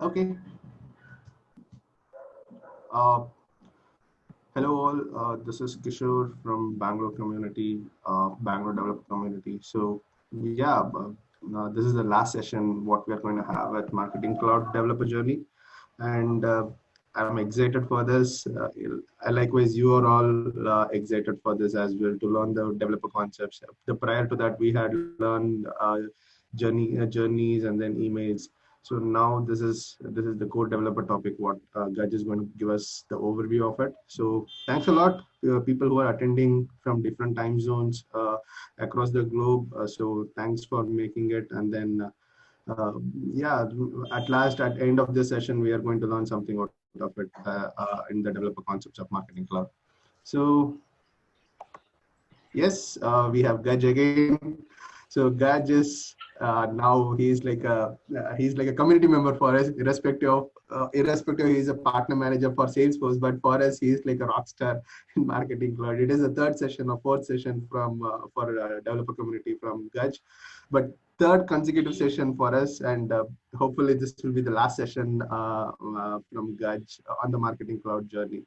Okay. Uh, Hello all. This is Kishore from Bangalore community, Bangalore developer community. So yeah, this is the last session what we are going to have at Marketing Cloud Developer Journey, and I'm excited for this. Likewise, you are all excited for this as well to learn the developer concepts. The prior to that, we had learned journeys and then emails. So now this is the core developer topic. What Gaj is going to give us the overview of it. So thanks a lot, people who are attending from different time zones across the globe. So thanks for making it. And then yeah, at last, at the end of this session, we are going to learn something out of it in the developer concepts of Marketing Cloud. So yes, we have Gaj again. So Gaj is now he's like a community member for us, irrespective he's a partner manager for Salesforce, but for us he's like a rock star in Marketing Cloud. It is the third session or fourth session from for developer community from Gaj, but third consecutive session for us, and hopefully this will be the last session from Gaj on the Marketing Cloud journey.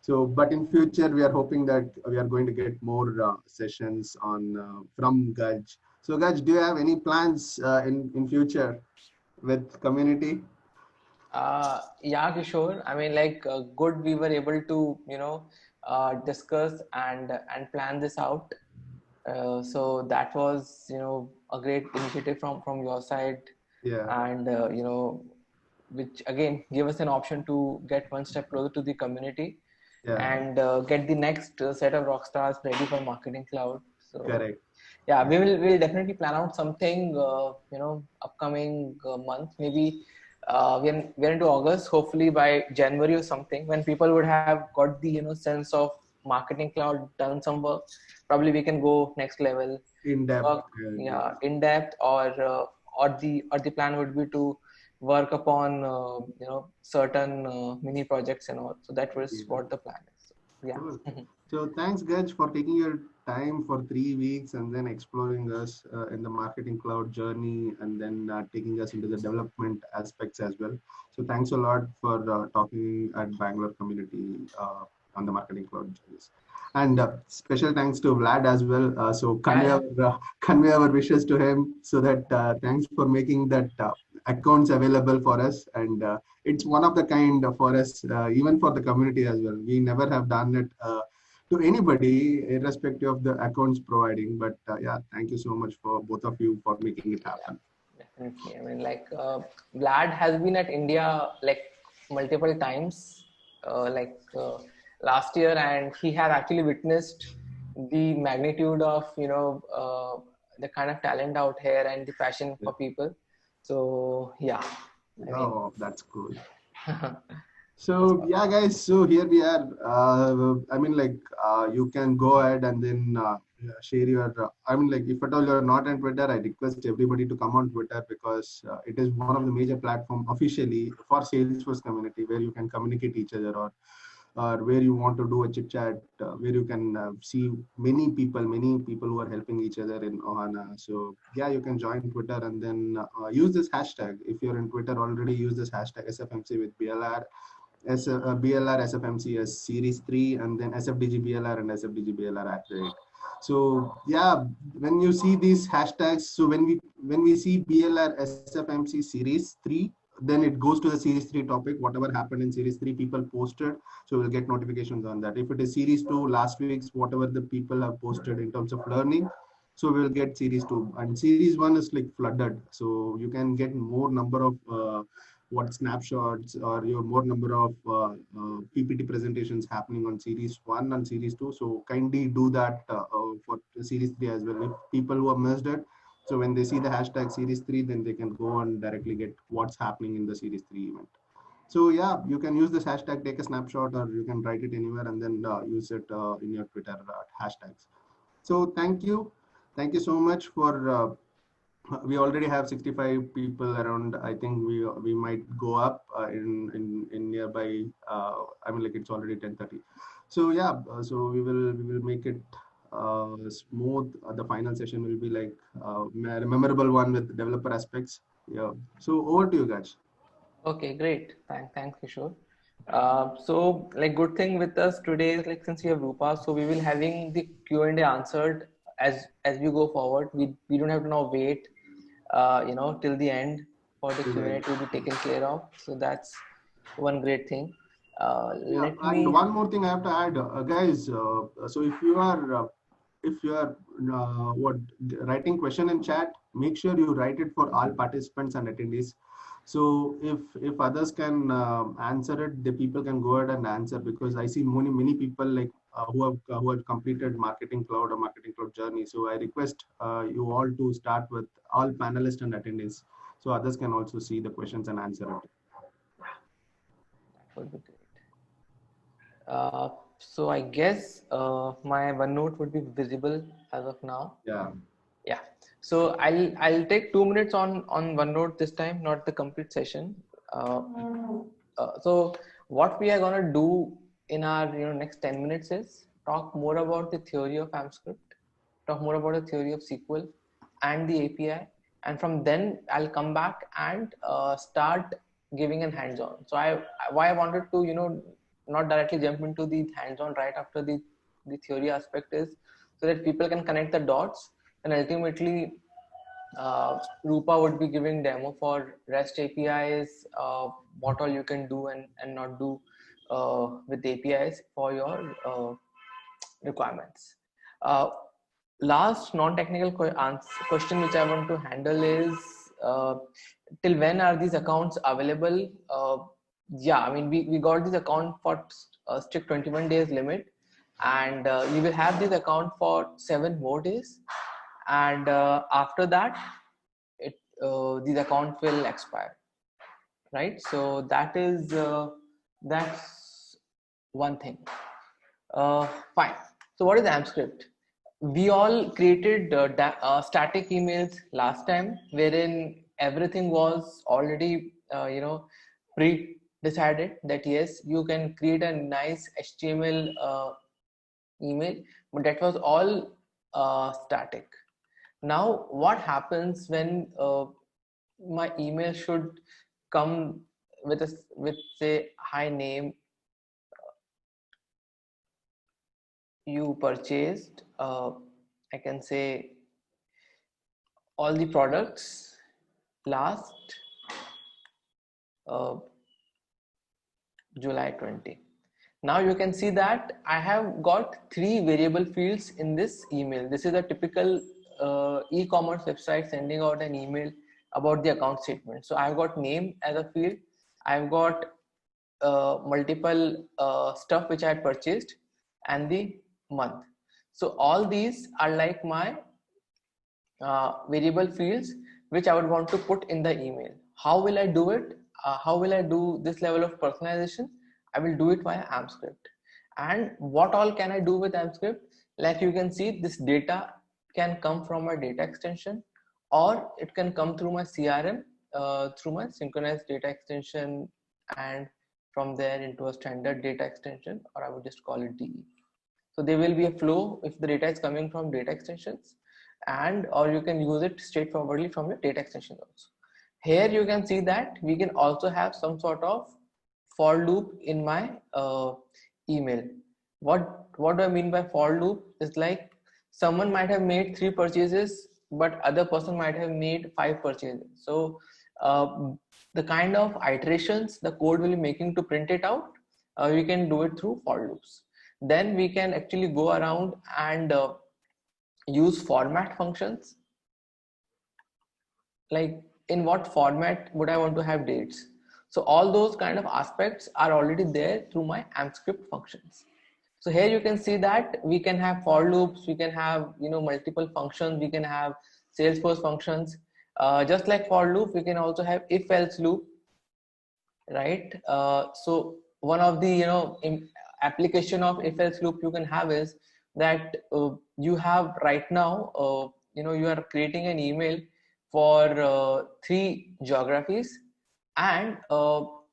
So, but in future, we are hoping that we are going to get more sessions on from Gaj. So, Gaj, do you have any plans in future with community? Yeah, Kishore. I mean, good. We were able to, discuss and plan this out. So that was, a great initiative from your side, Yeah, and which again gave us an option to get one step closer to the community yeah, and get the next set of rock stars ready for Marketing Cloud. So correct. yeah, Yeah, we'll definitely plan out something upcoming month. Maybe we're into August. Hopefully by January or something, when people would have got the sense of Marketing Cloud, done some work, probably we can go next level, in depth. work, yeah, in depth, or the plan would be to work upon certain mini projects and all. So that was Yeah. what the plan is. So, Cool. yeah. So thanks, Gaj, for taking your time for 3 weeks and then exploring us in the Marketing Cloud journey and then taking us into the development aspects as well. So thanks a lot for talking at Bangalore community on the Marketing Cloud journeys. And special thanks to Vlad as well. So Yeah, yeah. convey our wishes to him so that thanks for making that accounts available for us. And it's one of the kind for us, even for the community as well. We never have done it to anybody, irrespective of the accounts providing. But yeah, thank you so much for both of you for making it Yeah, happen. definitely. I mean, Vlad has been at India like multiple times, last year, and he has actually witnessed the magnitude of the kind of talent out here and the passion Yeah. for people. So yeah, I mean, Oh, that's cool. that's So all. yeah, guys. So here we are. I mean, you can go ahead and then share your. I mean, like if at all you're not on Twitter, I request everybody to come on Twitter because it is one of the major platform officially for Salesforce community where you can communicate each other or where you want to do a chit chat, where you can see many people who are helping each other in Ohana. So yeah, you can join Twitter and then use this hashtag. If you're in Twitter already, use this hashtag SFMC with BLR. BLR SFMC as Series 3 and then SFDG BLR and SFDG BLR activate. So yeah, when you see these hashtags, so when we see BLR SFMC Series 3, then it goes to the Series 3 topic. Whatever happened in Series 3, people posted, so we'll get notifications on that. If it is Series 2, last week's whatever the people have posted in terms of learning, so we'll get Series 2. And Series 1 is like flooded, so you can get more number of what snapshots or your more number of PPT presentations happening on Series 1 and Series 2. So kindly do that for Series 3 as well. If people who have missed it, so when they see the hashtag Series 3, then they can go and directly get what's happening in the Series 3 event. So yeah, you can use this hashtag, take a snapshot, or you can write it anywhere and then use it in your Twitter hashtags. So thank you so much for we already have 65 people around. I think we might go up in nearby. I mean, like it's already 10:30. So yeah, so we will make it smooth. The final session will be like memorable one with developer aspects. Yeah. So over to you guys. Okay, great. Thanks, Kishore. So, like, good thing with us today is like since we have Rupa, so we will having the Q&A answered as we go forward. We don't have to now wait, till the end for the Q&A Right. to be taken care of. So that's one great thing. Yeah, Let and me. one more thing I have to add, guys. So if you are what writing question in chat, make sure you write it for all participants and attendees. So if others can answer it, the people can go ahead and answer, because I see many people like who have completed marketing cloud or marketing cloud journey. So I request you all to start with all panelists and attendees, so others can also see the questions and answer it. Would be great. So I guess my OneNote would be visible as of now. Yeah. Yeah. So I'll take 2 minutes on OneNote this time, not the complete session. Uh, so what we are gonna do in our next 10 minutes is talk more about the theory of AmpScript, talk more about the theory of SQL and the API, and from then I'll come back and start giving an hands-on. So why I wanted to not directly jump into the hands-on right after the theory aspect is so that people can connect the dots, and ultimately Rupa would be giving demo for REST APIs, what all you can do and not do with APIs for your requirements. Uh, Last non-technical question which I want to handle is till when are these accounts available? Yeah, I mean we got this account for strict 21 days limit, and you will have this account for 7 more days, and after that these accounts will expire, right? So that's one thing. Fine. So what is AmpScript? We all created static emails last time, wherein everything was already pre-decided that yes, you can create a nice HTML email, but that was all static. Now, what happens when my email should come with say hi name you purchased? I can say all the products last uh, July 20. Now you can see that I have got 3 variable fields in this email. This is a typical e-commerce website sending out an email about the account statement. So I've got name as a field. I've got multiple stuff which I had purchased and the month. So all these are like my variable fields which I would want to put in the email. How will I do it? How will I do this level of personalization? I will do it via AmpScript. And what all can I do with AmpScript? Like you can see, this data can come from my data extension, or it can come through my CRM, through my synchronized data extension, and from there into a standard data extension, or I would just call it DE. So there will be a flow if the data is coming from data extensions, and or you can use it straightforwardly from your data extensions also. Here you can see that we can also have some sort of for loop in my email. What do I mean by for loop? Is like someone might have made 3 purchases, but other person might have made 5 purchases. So uh, the kind of iterations the code will be making to print it out, we can do it through for loops. Then we can actually go around and use format functions. Like in what format would I want to have dates? So all those kind of aspects are already there through my AmpScript functions. So here you can see that we can have for loops, we can have multiple functions, we can have Salesforce functions. Just like for loop, we can also have if else loop, right? So one of the application of if else loop you can have is that you have right now you are creating an email for 3 geographies, and all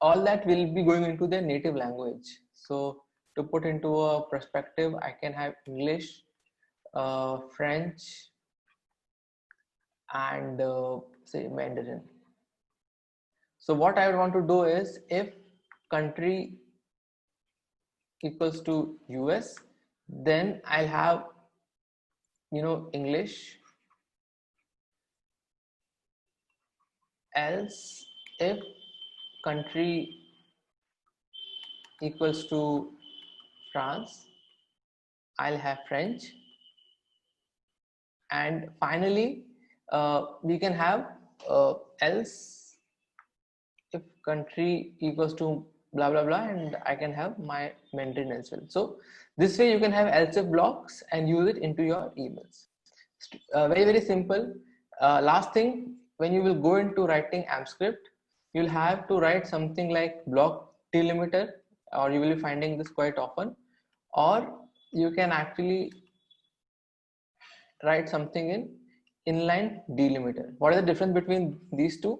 that will be going into their native language. So to put into a perspective, I can have English, French, and say Mandarin. So what I would want to do is, if country equals to US, then I'll have, English. Else, if country equals to France, I'll have French. And finally, we can have else if country equals to blah blah blah, and I can have my Mandarin as well. So this way you can have else if blocks and use it into your emails. Very very simple. Last thing, when you will go into writing AMP script, you'll have to write something like block delimiter, or you will be finding this quite often, or you can actually write something in inline delimiter. What is the difference between these two?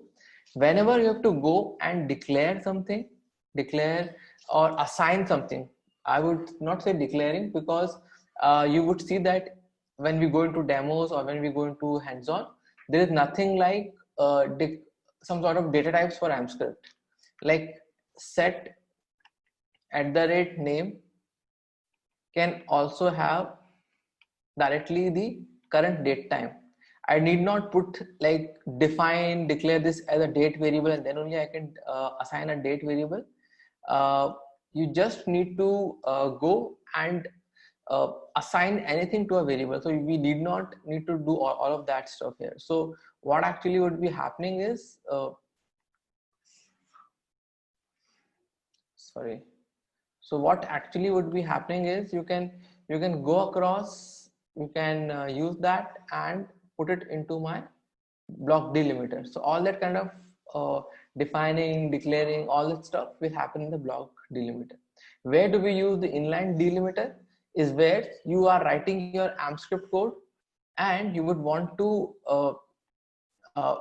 Whenever you have to go and declare something, declare or assign something, I would not say declaring, because you would see that when we go into demos or when we go into hands-on, there is nothing like some sort of data types for AMP script, like set @name can also have directly the current date time. I need not put like declare this as a date variable, and then only I can assign a date variable. You just need to go and assign anything to a variable. So we need not need to do all of that stuff here. So what actually would be happening is, sorry. So what actually would be happening is, you can go across, you can use that and put it into my block delimiter. So all that kind of defining, declaring, all that stuff will happen in the block delimiter. Where do we use the inline delimiter is where you are writing your AMP script code, and you would want to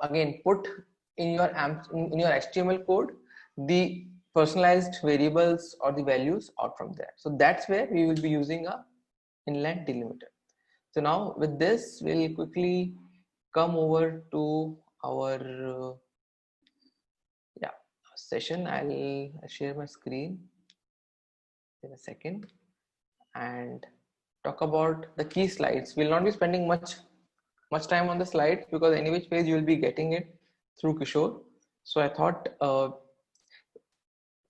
again put in your in your HTML code the personalized variables or the values out from there. So that's where we will be using a inline delimiter. So now with this, we'll quickly come over to our session. I'll share my screen in a second and talk about the key slides. We'll not be spending much time on the slides, because any which page you will be getting it through Kishore. So I thought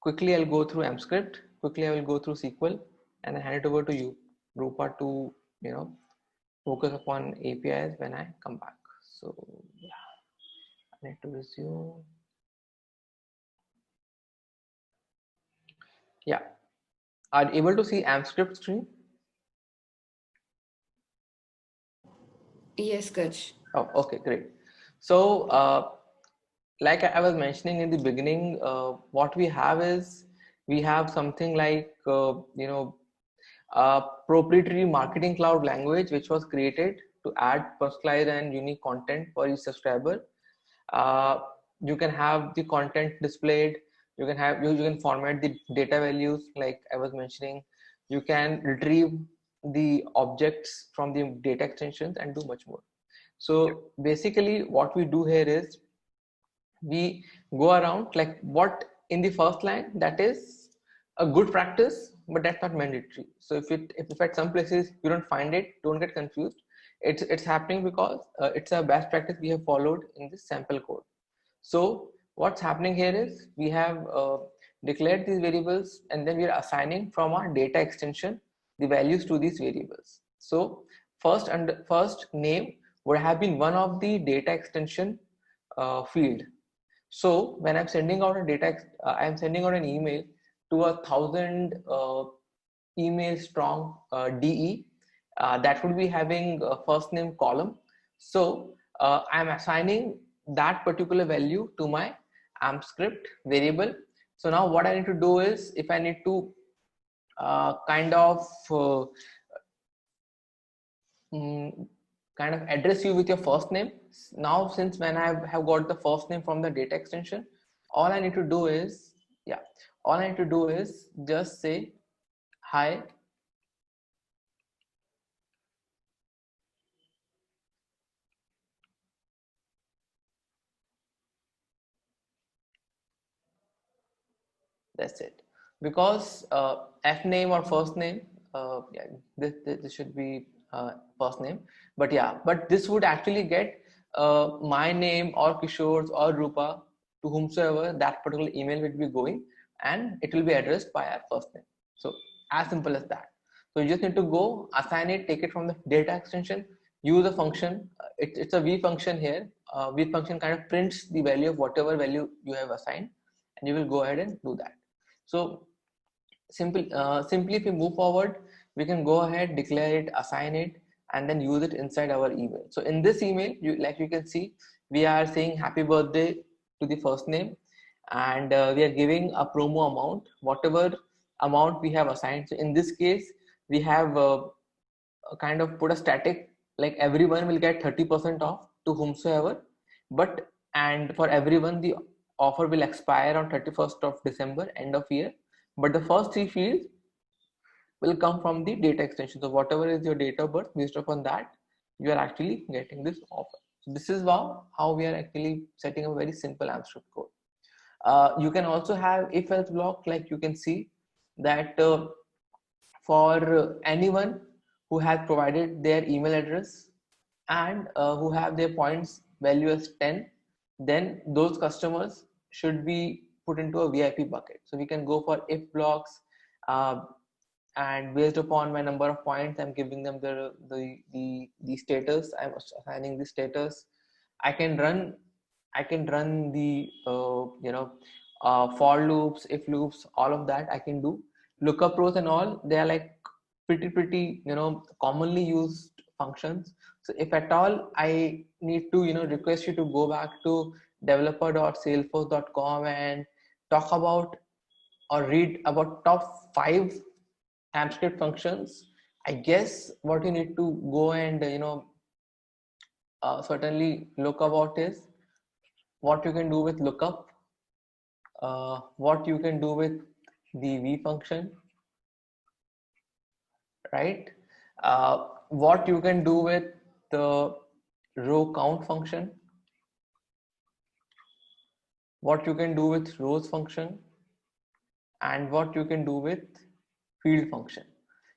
quickly I'll go through AMP script, quickly I will go through SQL, and I hand it over to you, Rupa, to focus upon APIs when I come back. So yeah, I need to resume. Yeah, are you able to see AMP script screen? Yes, Kach. Oh, okay, great. So like I was mentioning in the beginning, what we have is, we have something like proprietary marketing cloud language, which was created to add personalized and unique content for each subscriber. You can have the content displayed, you can format the data values like I was mentioning, you can retrieve the objects from the data extensions and do much more. So basically what we do here is, we go around like what in the first line, that is a good practice, but that's not mandatory. So if at some places you don't find it, don't get confused. It's happening because it's a best practice we have followed in this sample code. So what's happening here is, we have declared these variables, and then we are assigning from our data extension the values to these variables. So first name would have been one of the data extension field. So when I'm sending out I'm sending out an email to 1,000 email strong DE that would be having a first name column. So I'm assigning that particular value to my AMP script variable. So now what I need to do is, if I need to kind of address you with your first name. Now, since when I have got the first name from the data extension, all I need to do is, just say hi, That's it. Because F name or first name, yeah, this should be first name. But yeah, but this would actually get my name or Kishore's or Rupa, to whomsoever that particular email will be going, and it will be addressed by our first name. So as simple as that. So you just need to go, assign it, take it from the data extension, use a function. It's a V function here. V function kind of prints the value of whatever value you have assigned, and you will go ahead and do that. So simply if we move forward, we can go ahead, declare it, assign it, and then use it inside our email. So in this email, like you can see, we are saying happy birthday to the first name, and we are giving a promo amount, whatever amount we have assigned. So in this case, we have kind of put a static, like everyone will get 30% off to whomsoever, but and for everyone the offer will expire on 31st of December, end of year, but the first three fields will come from the data extension. So whatever is your date of birth, based upon that you are actually getting this offer. So this is how we are actually setting a very simple AMP code. You can also have if else block, like you can see that for anyone who has provided their email address and who have their points value as 10, then those customers should be put into a VIP bucket. So we can go for if blocks, and based upon my number of points, I'm giving them the status. I'm assigning the status. I can run the for loops, if loops, all of that I can do. Lookup rows and all, they are like pretty commonly used functions. So if at all I need to request you to go back to developer.salesforce.com and talk about or read about top 5 AMP script functions, I guess what you need to go and certainly look about is what you can do with lookup, what you can do with the V function, right? What you can do with the row count function, what you can do with rows function, and what you can do with field function.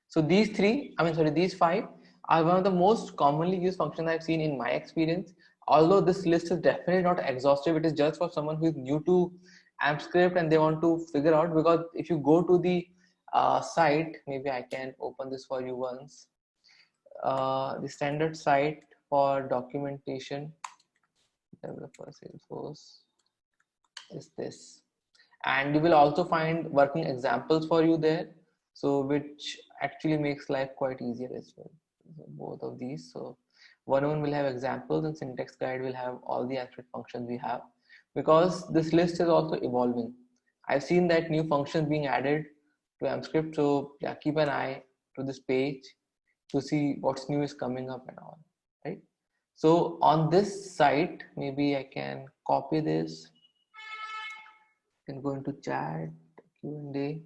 So these these 5 are one of the most commonly used functions I've seen in my experience. Although this list is definitely not exhaustive, it is just for someone who is new to AMP script and they want to figure out, because if you go to the site, maybe I can open this for you once. The standard site for documentation, developer Salesforce, is this, and you will also find working examples for you there, so which actually makes life quite easier as well. So both of these, so one will have examples and syntax guide will have all the actual functions we have, because this list is also evolving. I've seen that new functions being added to AMP script, so yeah, keep an eye to this page to see what's new is coming up and all, right? So on this site, maybe I can copy this, can go into chat, Q&A,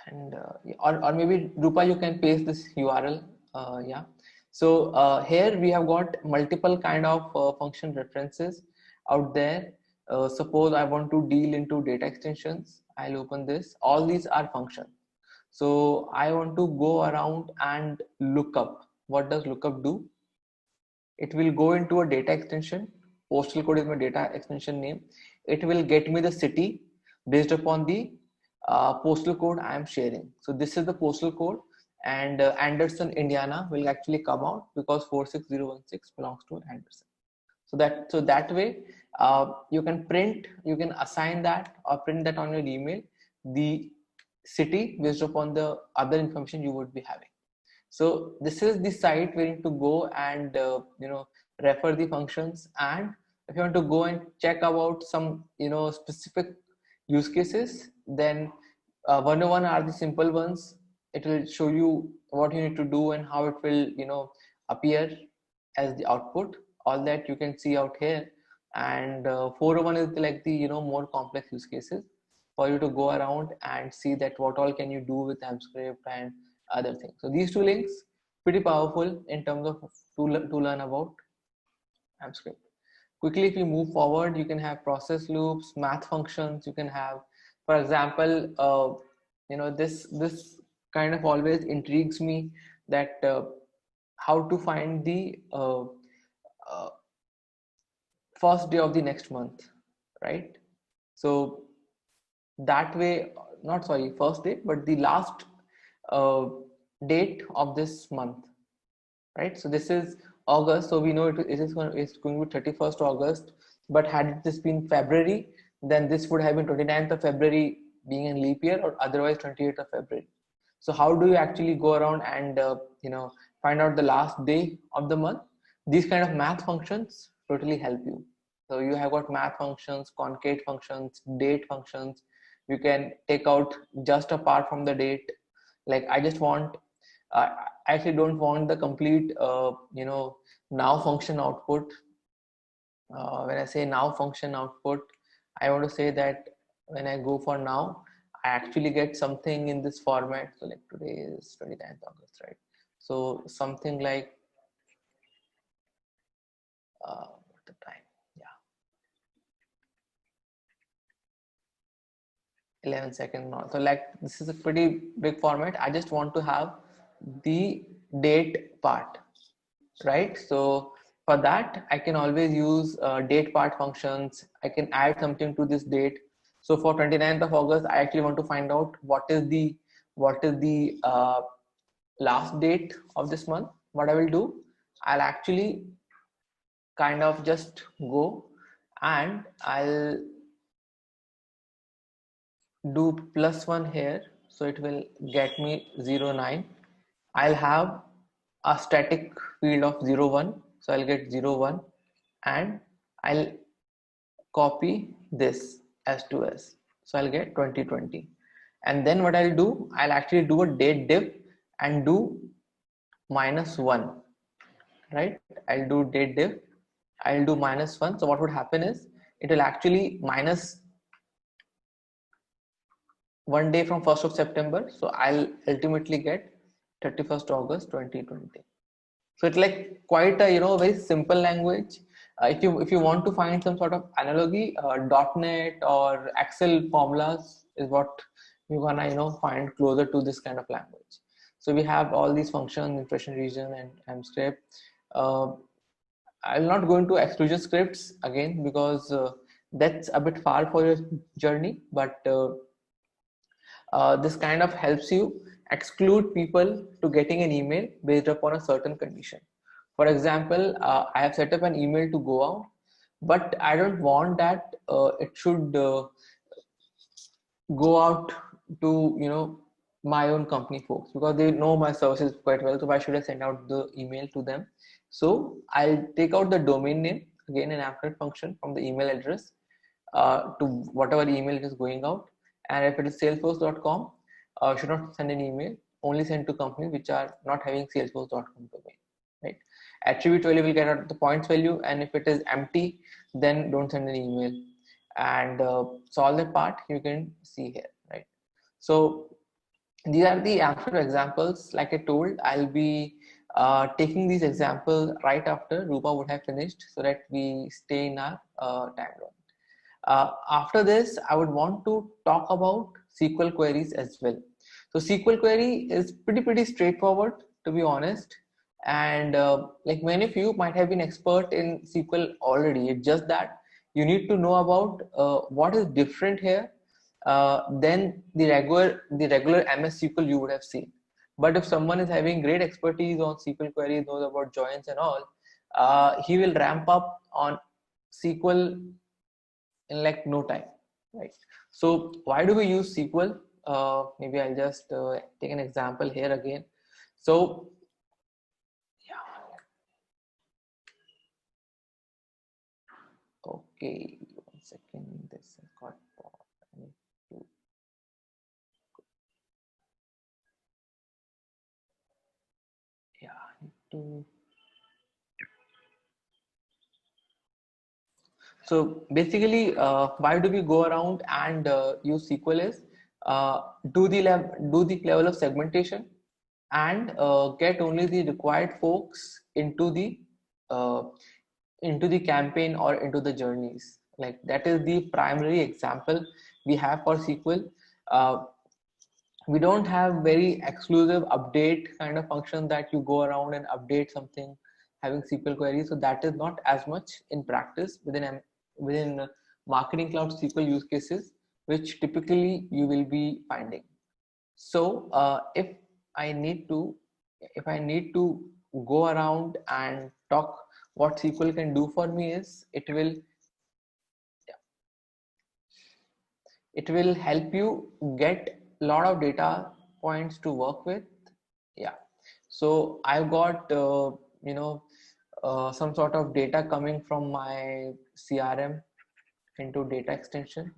and or maybe Rupa, you can paste this URL. Yeah. So here we have got multiple kind of function references out there. Suppose I want to deal into data extensions. I'll open this. All these are functions. So I want to go around and look up. What does lookup do? It will go into a data extension. Postal code is my data extension name. It will get me the city based upon the postal code I am sharing. So this is the postal code, and Anderson, Indiana will actually come out because 46016 belongs to Anderson. So that way you can assign that or print that on your email, the city based upon the other information you would be having. So this is the site where you need to go and refer the functions, and if you want to go and check about some specific use cases, then 101 are the simple ones. It will show you what you need to do and how it will appear as the output. All that you can see out here, and 401 is like the more complex use cases for you to go around and see that what all can you do with AMP script and other things. So these two links pretty powerful in terms of to learn about AMP script. quickly, if you move forward, you can have process loops, math functions. You can have, for example, this kind of always intrigues me, that how to find the uh, first day of the next month, right? So that way, not sorry, first day, but the last uh, date of this month, right? So this is August, so we know it's going to be 31st August. But had this been February, then this would have been 29th of February, being a leap year, or otherwise 28th of February. So how do you actually go around and find out the last day of the month? These kind of math functions totally help you. So you have got math functions, concate functions, date functions. You can take out just apart from the date. Like I just want, I actually don't want the complete now function output. When I say now function output, I want to say that when I go for now, I actually get something in this format. So like today is 29th August, right? So something like what the time? Yeah, 11 seconds now. So like this is a pretty big format. I just want to have the date part, right? So for that, I can always use date part functions. I can add something to this date. So for 29th of August, I actually want to find out what is the last date of this month. What I will do, I'll actually kind of just go and I'll do +1 here. So it will get me 09. I'll have a static field of 01. So I'll get 01 and I'll copy this S2S. So I'll get 2020. And then what I'll do, I'll actually do a date diff and do -1, right? I'll do date diff, I'll do -1. So what would happen is it will actually minus 1 day from 1st of September. So I'll ultimately get 31st August 2020. So it's like quite a very simple language. If you want to find some sort of analogy, .NET or Excel formulas is what you're gonna find closer to this kind of language. So we have all these functions, impression region and mscript. I'll not go into exclusion scripts again because that's a bit far for your journey, but this kind of helps you exclude people to getting an email based upon a certain condition. For example, I have set up an email to go out, but I don't want that it should go out to my own company folks, because they know my services quite well. So why should I send out the email to them? So I'll take out the domain name, again an AppNet function, from the email address to whatever email it is going out. And if it is salesforce.com, should not send an email, only send to companies which are not having salesforce.com domain, right? Attribute value will get out the points value, and if it is empty, then don't send an email. And so all that part you can see here, right? So these are the actual examples. Like I told, I'll be taking these examples right after Rupa would have finished, so that we stay in our timeline. After this, I would want to talk about SQL queries as well. So SQL query is pretty straightforward, to be honest. And like many of you might have been expert in SQL already. It's just that you need to know about what is different here than the regular MS SQL you would have seen. But if someone is having great expertise on SQL queries, knows about joins and all, he will ramp up on SQL in like no time, right? So why do we use SQL? Maybe I'll just take an example here again. So yeah, okay, 1 second, this has got I need to, yeah, I need to. So basically, why do we go around and use SQL is do the level of segmentation and get only the required folks into the uh, into the campaign or into the journeys. Like that is the primary example we have for SQL. Uh, we don't have very exclusive update kind of function that you go around and update something having SQL queries. So that is not as much in practice within Marketing Cloud SQL use cases, which typically you will be finding. So if I need to go around and talk what SQL can do for me is it will help you get a lot of data points to work with. Yeah, so I've got some sort of data coming from my CRM into data extension,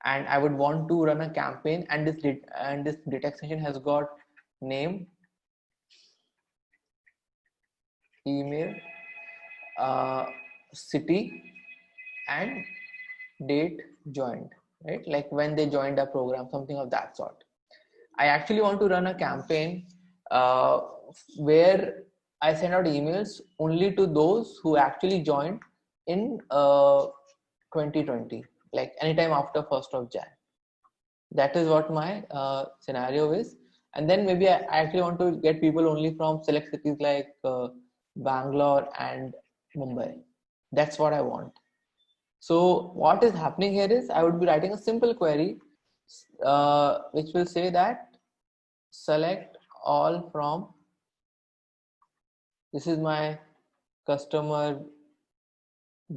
and I would want to run a campaign, and this data extension has got name, email, uh, city, and date joined, right? Like when they joined a program, something of that sort. I actually want to run a campaign uh, where I send out emails only to those who actually joined in 2020, like anytime after 1st of Jan. That is what my scenario is. And then maybe I actually want to get people only from select cities like Bangalore and Mumbai. That's what I want. So what is happening here is I would be writing a simple query which will say that select all from, this is my customer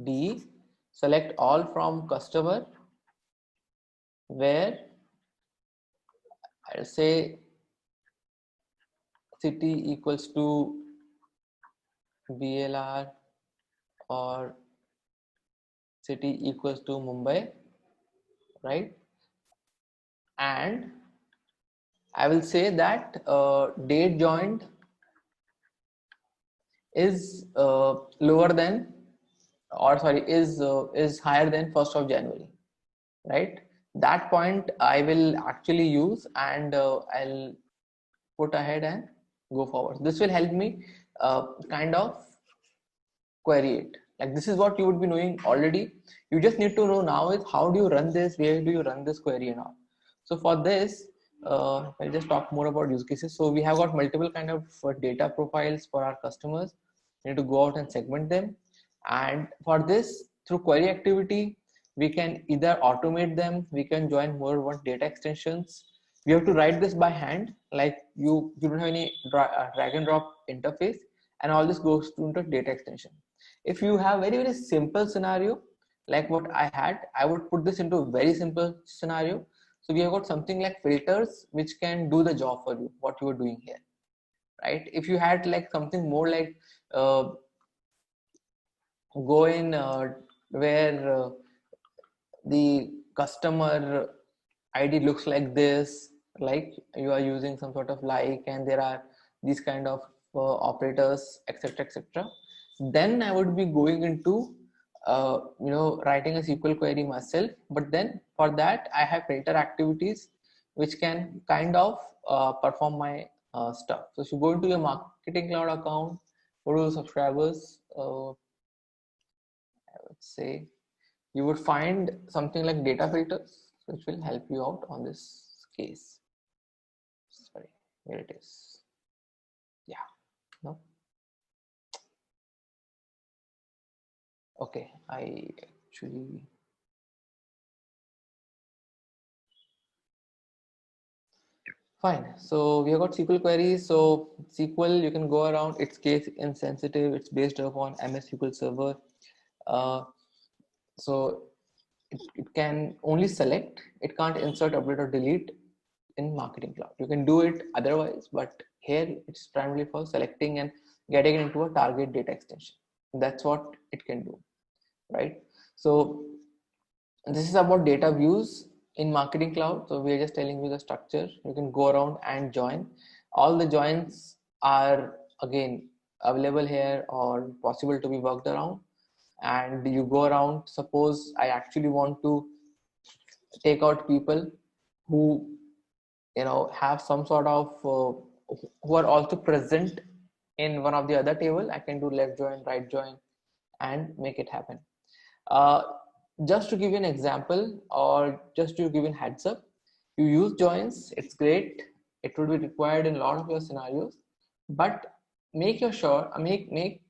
D, select all from customer where I'll say city equals to BLR or city equals to Mumbai, right? And I will say that date joined is lower than, or sorry, is higher than 1st of January, right? That point I will actually use, and I'll put ahead and go forward. This will help me kind of query it. Like this is what you would be knowing already. You just need to know now is how do you run this, where do you run this query and all. So for this, I'll just talk more about use cases. So we have got multiple kind of data profiles for our customers. We need to go out and segment them. And for this, through query activity, we can either automate them, we can join more one data extensions. We have to write this by hand, like you don't have any drag and drop interface, and all this goes into data extension. If you have very simple scenario like what I had, I would put this into a very simple scenario. So we have got something like filters which can do the job for you, what you are doing here, right? If you had like something more like go in where the customer ID looks like this, like you are using some sort of like, and there are these kind of operators, etc., etc. Then I would be going into writing a SQL query myself. But then for that I have filter activities which can kind of perform my stuff. So if you go into your Marketing Cloud account, go to subscribers, I would say you would find something like data filters, which will help you out on this case. Sorry, here it is. Yeah, no. Okay, I actually. Fine. So we have got SQL queries. So SQL, you can go around. It's case insensitive. It's based upon MS SQL Server. Uh, so it can only select. It can't insert, update, or delete in Marketing Cloud. You can do it otherwise, but here it's primarily for selecting and getting into a target data extension. That's what it can do, right? So this is about data views in Marketing Cloud. So we are just telling you the structure. You can go around and join. All the joins are again available here or possible to be worked around. And you go around. Suppose I actually want to take out people who have some sort of who are also present in one of the other table. I can do left join, right join, and make it happen. Uh, just to give you an example, or just to give you a heads up, you use joins, it's great. It would be required in a lot of your scenarios, but make your sure, make make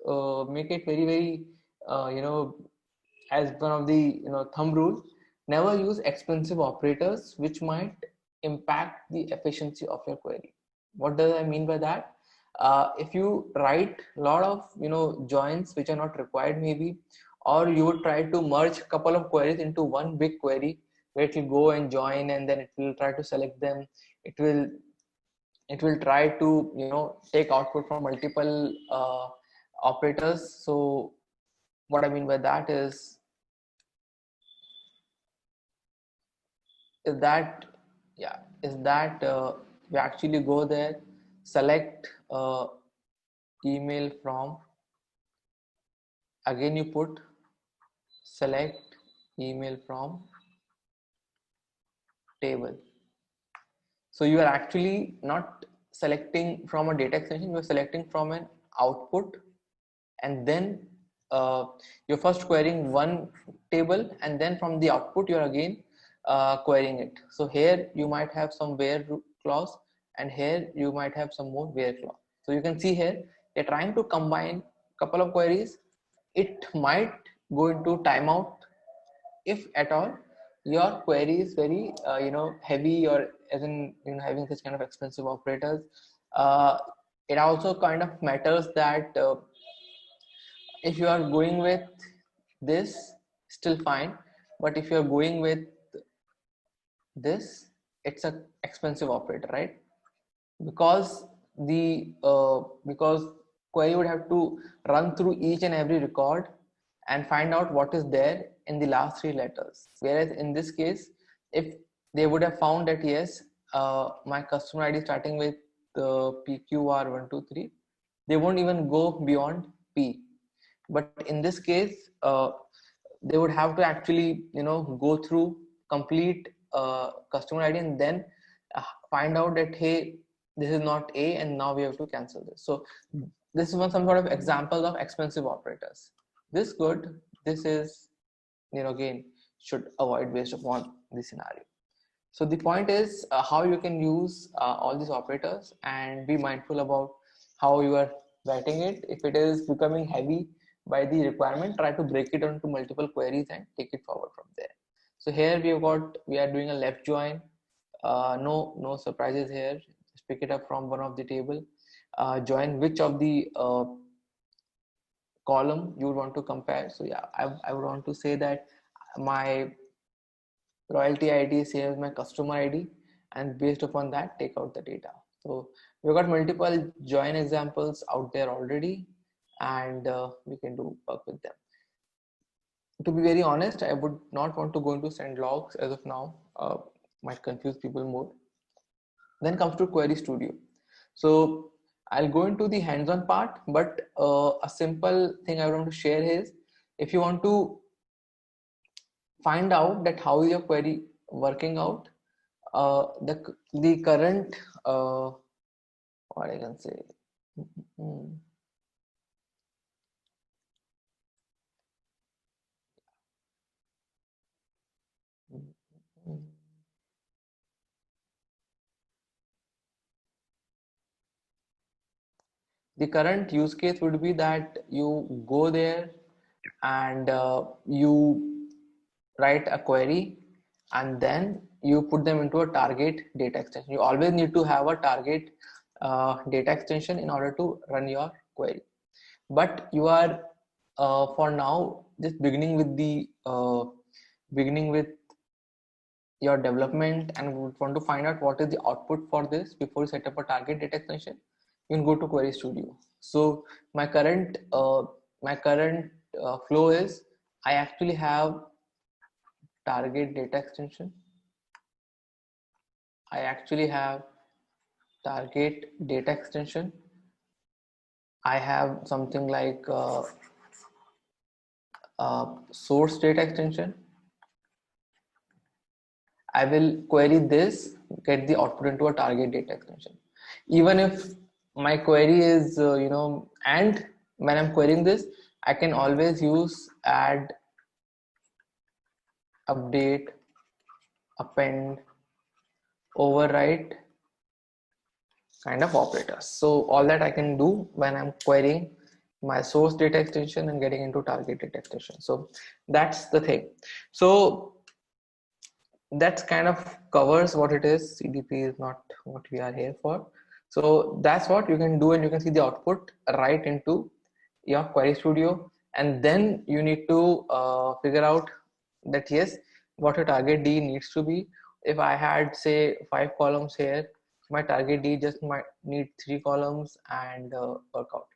it very, very, as one of the thumb rule, never use expensive operators which might impact the efficiency of your query. What does I mean by that? If you write a lot of joins which are not required maybe, or you would try to merge a couple of queries into one big query where it will go and join, and then it will try to select them, it will try to take output from multiple operators. So what I mean by that is that yeah is that you actually go there, select email from, again you put select email from table. So you are actually not selecting from a data extension, you are selecting from an output, and then you're first querying one table, and then from the output you're again querying it. So here you might have some where clause, and here you might have some more where clause. So you can see here they're trying to combine a couple of queries. It might go into timeout if at all your query is very heavy, or as in having such kind of expensive operators. It also kind of matters that if you are going with this, still fine, but if you are going with this, it's a expensive operator, right? Because because query would have to run through each and every record and find out what is there in the last three letters, whereas in this case, if they would have found that yes, my customer ID starting with PQR123, they won't even go beyond P. But in this case, they would have to actually go through complete customer ID, and then find out that hey, this is not A, and now we have to cancel this. So this is one some sort of example of expensive operators. This good, this is again should avoid based upon the scenario. So the point is how you can use all these operators, and be mindful about how you are writing it. If it is becoming heavy by the requirement, try to break it into multiple queries and take it forward from there. So here we are doing a left join. No surprises here. Just pick it up from one of the table. Join which of the column you would want to compare. So yeah, I would want to say that my royalty ID is same as my customer ID, and based upon that take out the data. So we've got multiple join examples out there already, and we can do work with them. To be very honest, I would not want to go into send logs as of now, might confuse people more. Then comes to Query Studio. So I'll go into the hands-on part, but a simple thing I want to share is, if you want to find out that how is your query working out, the current what I can say, the current use case would be that you go there and you write a query, and then you put them into a target data extension. You always need to have a target data extension in order to run your query. But you are for now just beginning with your development, and would want to find out what is the output for this before you set up a target data extension. You can go to Query Studio. So my current flow is, I actually have target data extension. I actually have target data extension. I have something like source data extension. I will query this, get the output into a target data extension. Even if my query is and when I'm querying this, I can always use add, update, append, overwrite kind of operators. So all that I can do when I'm querying my source data extension and getting into target data extension. So that's the thing. So that's kind of covers what it is. CDP is not what we are here for. So that's what you can do, and you can see the output right into your Query Studio. And then you need to figure out that yes, what your target D needs to be. If I had say 5 columns here, my target D just might need 3 columns and work out.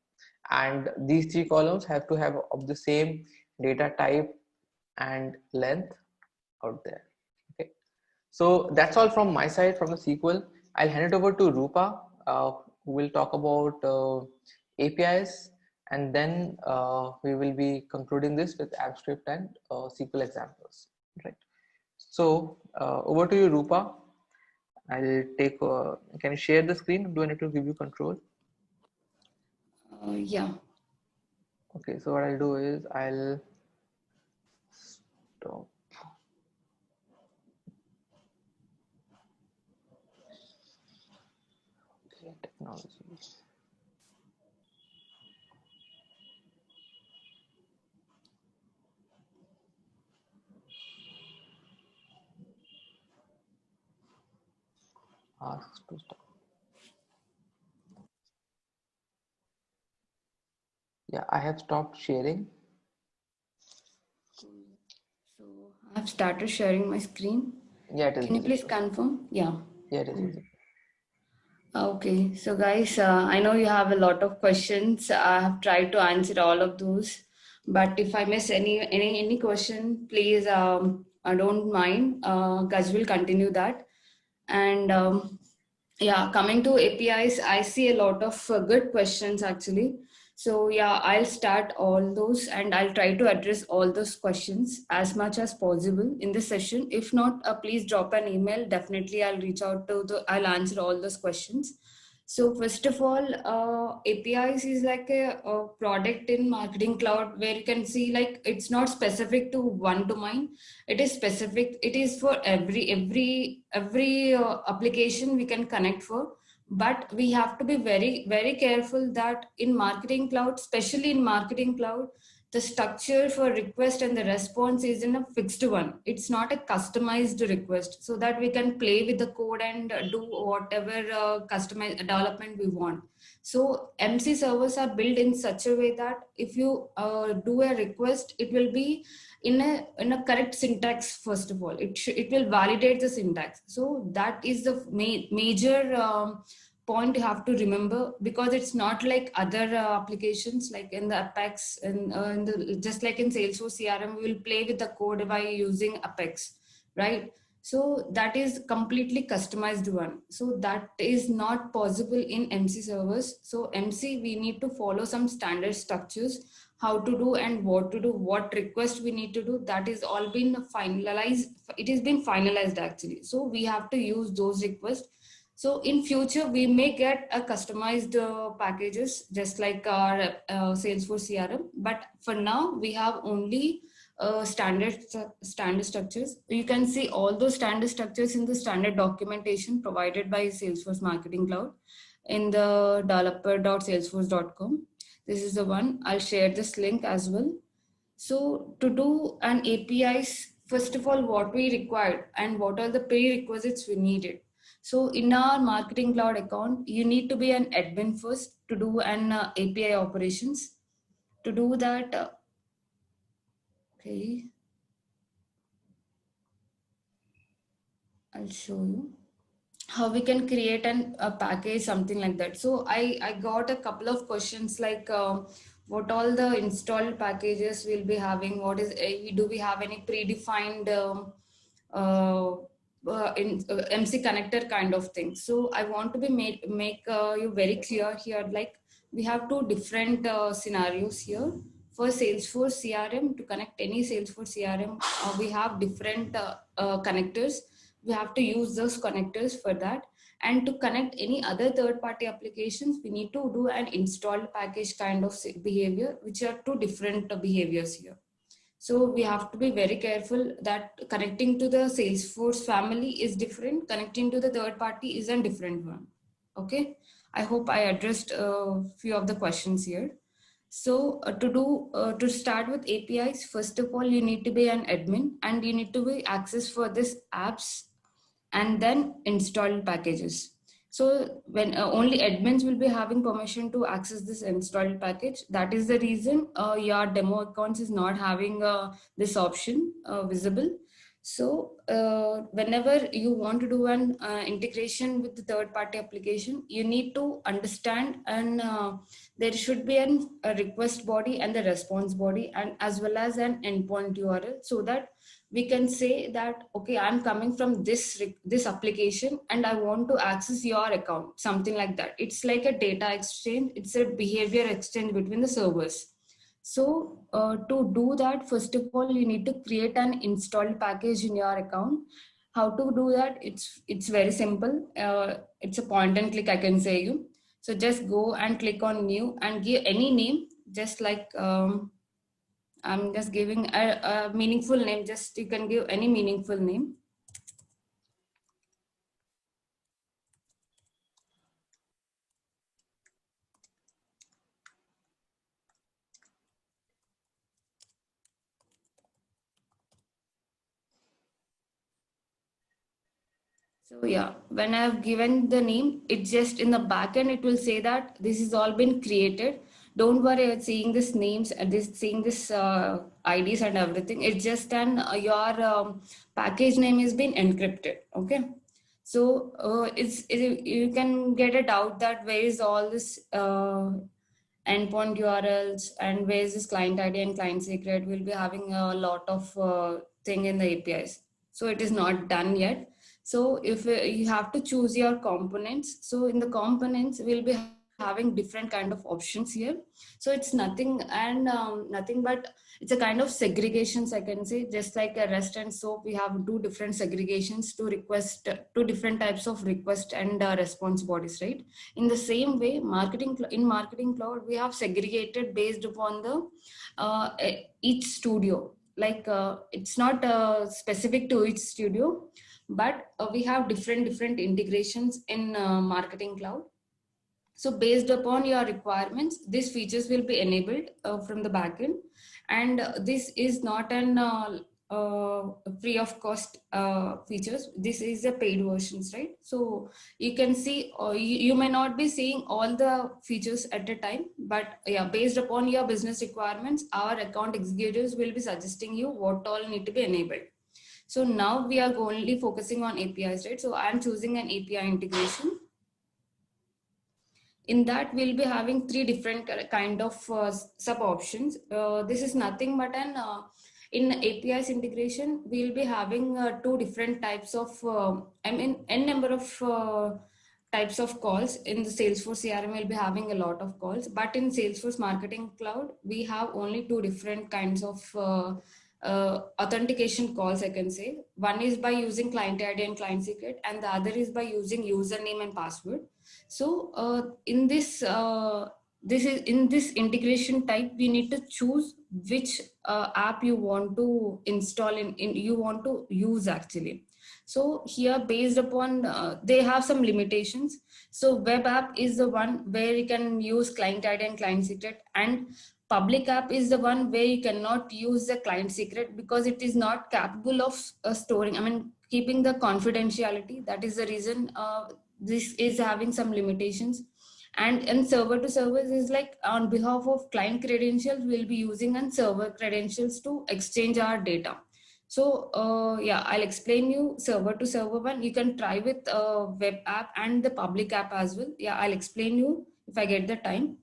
And these 3 columns have to have of the same data type and length out there. Okay. So that's all from my side from the SQL. I'll hand it over to Rupa, who will talk about APIs, and then we will be concluding this with AppScript and SQL examples. Right. So over to you, Rupa. I'll take. Can you share the screen? Do I need to give you control? Yeah. Okay. So what I'll do is I'll stop. Technology. Ask to stop. Yeah, I have stopped sharing. So I have started sharing my screen. Yeah, it is. Can you please confirm? Yeah. Yeah, it is visible. Okay, so guys, I know you have a lot of questions. I have tried to answer all of those, but if I miss any question, please don't mind. Guys will continue that. And yeah, coming to APIs, I see a lot of good questions actually. So yeah, I'll start all those and I'll try to address all those questions as much as possible in this session. If not, please drop an email. Definitely, I'll reach out I'll answer all those questions. So first of all, APIs is like a product in Marketing Cloud where you can see like it's not specific to one domain. It is specific. It is for every application we can connect for. But we have to be very careful that in Marketing Cloud, especially in Marketing Cloud, the structure for request and the response is in a fixed one. It's not a customized request, so that we can play with the code and do whatever customized development we want. So MC servers are built in such a way that if you do a request, it will be in a correct syntax. First of all, it will validate the syntax. So that is the major point you have to remember, because it's not like other applications like in the Apex and just like in Salesforce CRM, we will play with the code by using Apex, right? So that is completely customized one. So that is not possible in MC servers. So MC, we need to follow some standard structures, how to do and what to do, what request we need to do. That is all been finalized. It has been finalized actually. So we have to use those requests. So in future, we may get a customized packages just like our Salesforce CRM. But for now, we have only standard structures. You can see all those standard structures in the standard documentation provided by Salesforce Marketing Cloud in the developer.salesforce.com. This is the one. I'll share this link as well. So to do an APIs, first of all, what we required and what are the prerequisites we needed. So in our Marketing Cloud account, you need to be an admin first to do an API operations. To do that, okay, I'll show you how we can create a package, something like that. So I got a couple of questions like what all the installed packages we'll be having, what is do we have any predefined MC connector kind of thing. So I want to be make you very clear here, like we have two different scenarios here. For Salesforce CRM, to connect any Salesforce CRM, we have different connectors. We have to use those connectors for that. And to connect any other third-party applications, we need to do an installed package kind of behavior, which are two different behaviors here. So we have to be very careful that connecting to the Salesforce family is different, connecting to the third party is a different one. Okay, I hope I addressed a few of the questions here. So to start with APIs, first of all, you need to be an admin and you need to be access for this apps and then install packages. So when only admins will be having permission to access this installed package, that is the reason your demo accounts is not having this option visible. So whenever you want to do an integration with the third party application, you need to understand and there should be a request body and the response body and as well as an endpoint URL, so that we can say that, okay, I'm coming from this application and I want to access your account, something like that. It's like a data exchange, it's a behavior exchange between the servers. So to do that, first of all, you need to create an installed package in your account. How to do that? It's very simple. It's a point and click, I can say you. So just go and click on new and give any name, just like I'm just giving a meaningful name. Just you can give any meaningful name. So yeah, when I've given the name, it's just in the backend, it will say that this has all been created. Don't worry about seeing this names and seeing this IDs and everything. It's just your package name has been encrypted. Okay. So you can get a doubt that where is all this endpoint URLs and where is this client ID and client secret. We'll be having a lot of thing in the APIs. So it is not done yet. So if you have to choose your components, so in the components we'll be having different kind of options here. So it's nothing and nothing but it's a kind of segregations, I can say. Just like a REST and SOAP, we have two different segregations to request, two different types of request and response bodies, right? In the same way, in Marketing Cloud, we have segregated based upon the each studio. Like it's not specific to each studio, but we have different integrations in Marketing Cloud. So based upon your requirements, these features will be enabled from the backend, and this is not an free of cost features. This is a paid versions, right? So you can see, you may not be seeing all the features at a time, but yeah, based upon your business requirements, our account executives will be suggesting you what all need to be enabled. So now we are only focusing on APIs, right? So I'm choosing an API integration. In that, we'll be having three different kind of sub options. This is nothing but an in APIs integration, we'll be having two different types of n number of types of calls. In the Salesforce CRM, we'll be having a lot of calls, but in Salesforce Marketing Cloud, we have only two different kinds of authentication calls, I can say. One is by using client ID and client secret, and the other is by using username and password. So in this integration type, we need to choose which app you want to install you want to use actually. So here, based upon they have some limitations. So web app is the one where you can use client ID and client secret, and public app is the one where you cannot use the client secret because it is not capable of storing, keeping the confidentiality. That is the reason this is having some limitations. And server to servers is like, on behalf of client credentials, we'll be using on server credentials to exchange our data. So yeah, I'll explain you server to server one. You can try with web app and the public app as well. Yeah, I'll explain you if I get the time.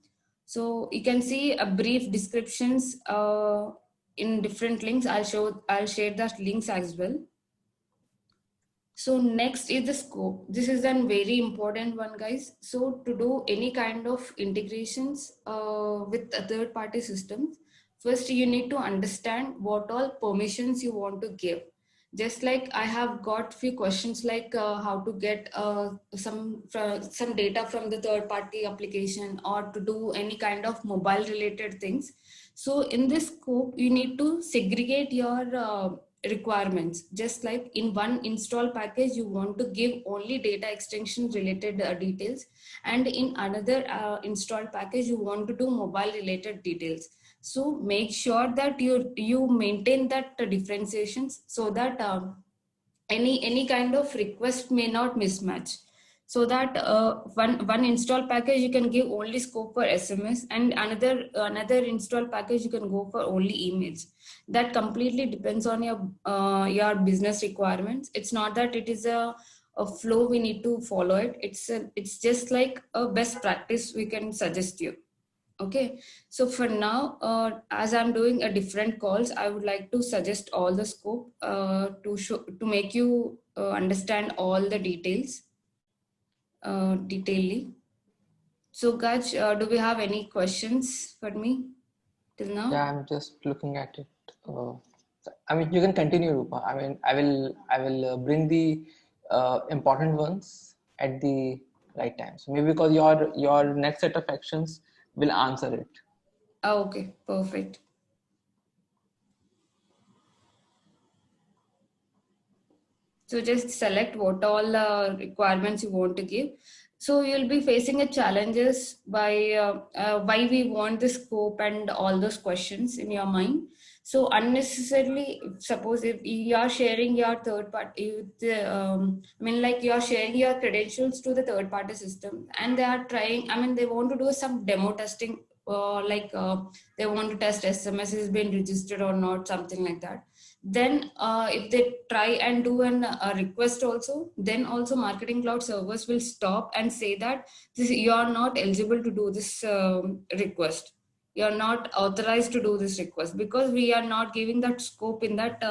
So you can see a brief descriptions in different links. I'll share the links as well. So next is the scope. This is a very important one, guys. So to do any kind of integrations with a third party systems, first you need to understand what all permissions you want to give. Just like I have got few questions like how to get some data from the third party application, or to do any kind of mobile related things. So in this scope, you need to segregate your requirements. Just like in one install package, you want to give only data extension related details, and in another install package, you want to do mobile related details. So make sure that you maintain that differentiations, so that any kind of request may not mismatch. So that one install package you can give only scope for SMS, and another install package you can go for only emails. That completely depends on your business requirements. It's not that it is a flow we need to follow it. It's just like a best practice we can suggest you. Okay, so for now, as I'm doing a different calls, I would like to suggest all the scope to make you understand all the details detailedly. So Gaj, do we have any questions for me till now? Yeah, I'm just looking at it. I mean, you can continue, Rupa. I mean, I will bring the important ones at the right time. So maybe because your next set of actions will answer it. Oh, okay, perfect. So just select what all requirements you want to give. So you'll be facing a challenges by why we want the scope and all those questions in your mind. So unnecessarily, suppose if you are sharing your third party, I mean, like you are sharing your credentials to the third party system, and they are trying. I mean, they want to do some demo testing, they want to test SMS has been registered or not, something like that. Then if they try and do a request also, then also Marketing Cloud servers will stop and say that you are not eligible to do this request. You are not authorized to do this request, because we are not giving that scope in that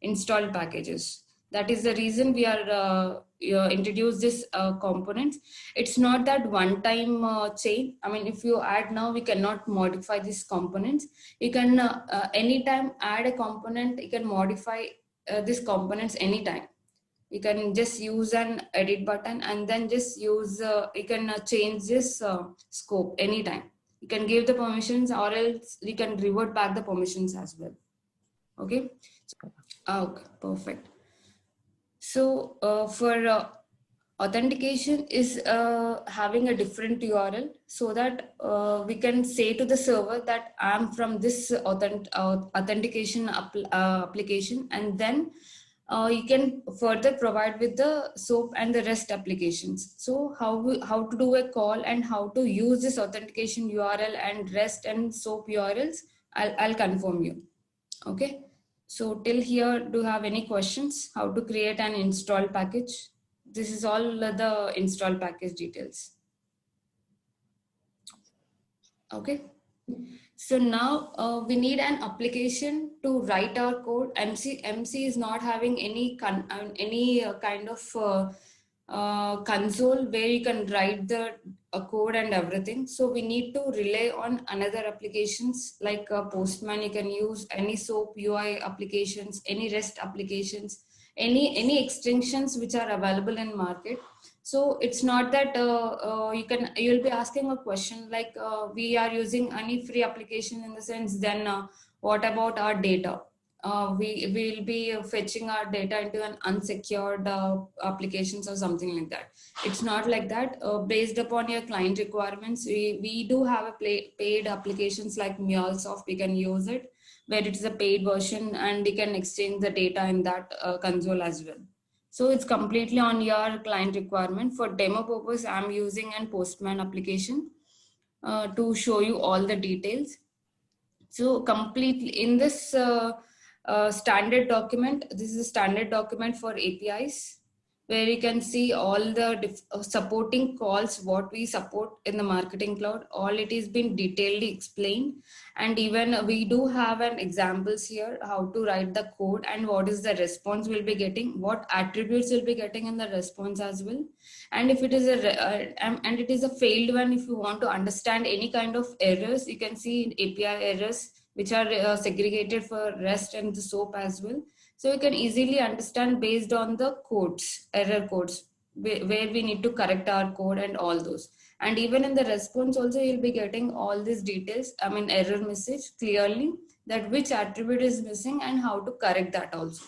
installed packages. That is the reason we are introduce this components. It's not that one time chain. I mean, if you add now, we cannot modify these components. You can anytime add a component, you can modify these components anytime. You can just use an edit button and then just use you can change this scope anytime. You can give the permissions, or else we can revert back the permissions as well. Okay. Okay, perfect. So for authentication is having a different URL, so that we can say to the server that I'm from this authentication application, and then you can further provide with the SOAP and the REST applications. So how to do a call and how to use this authentication URL and REST and SOAP URLs, I'll confirm you. Okay. So till here, do you have any questions? How to create an install package? This is all the install package details. Okay. So now we need an application to write our code. MC is not having any kind of console where you can write the code and everything. So we need to rely on another applications like Postman. You can use any SOAP UI applications, any REST applications, any extensions which are available in market. So it's not that you'll be asking a question like we are using any free application, in the sense, then what about our data? We will be fetching our data into an unsecured applications or something like that. It's not like that. Based upon your client requirements, we do have a paid applications like MuleSoft. We can use it, where it is a paid version, and we can exchange the data in that console as well. So it's completely on your client requirement. For demo purpose, I'm using an Postman application to show you all the details. So completely in this standard document, this is a standard document for APIs, where you can see all the supporting calls, what we support in the Marketing Cloud. All it is been detailedly explained. And even we do have an examples here, how to write the code and what is the response we'll be getting, what attributes we'll be getting in the response as well. And if it is and it is a failed one, if you want to understand any kind of errors, you can see API errors, which are segregated for REST and the SOAP as well. So you can easily understand based on the codes, error codes, where we need to correct our code and all those. And even in the response also, you'll be getting all these details, I mean error message clearly, that which attribute is missing and how to correct that also.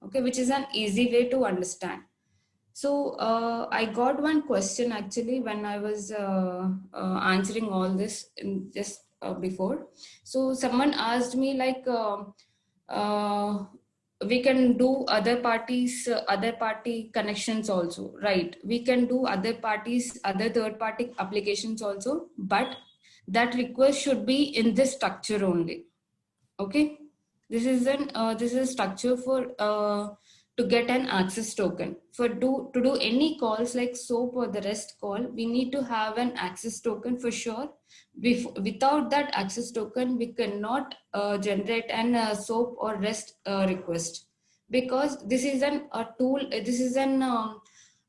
Okay, which is an easy way to understand. So I got one question actually when I was answering all this in just before. So someone asked me like, uh, we can do other party connections also, right? We can do other parties, other third party applications also, but that request should be in this structure only. Okay, this is a structure for to get an access token. For to do any calls like SOAP or the REST call, we need to have an access token for sure. Without that access token, we cannot generate an SOAP or REST request, because this is a tool. This is an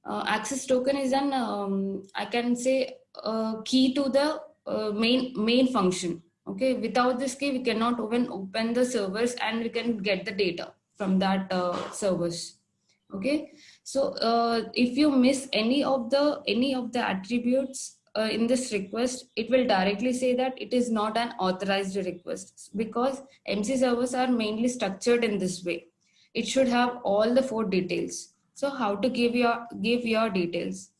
access token is an I can say key to the main function. Okay, without this key we cannot even open the servers and we can get the data from that servers. Okay, so if you miss any of the attributes in this request, it will directly say that it is not an authorized request, because MC servers are mainly structured in this way. It should have all the 4 details. So how to give your details?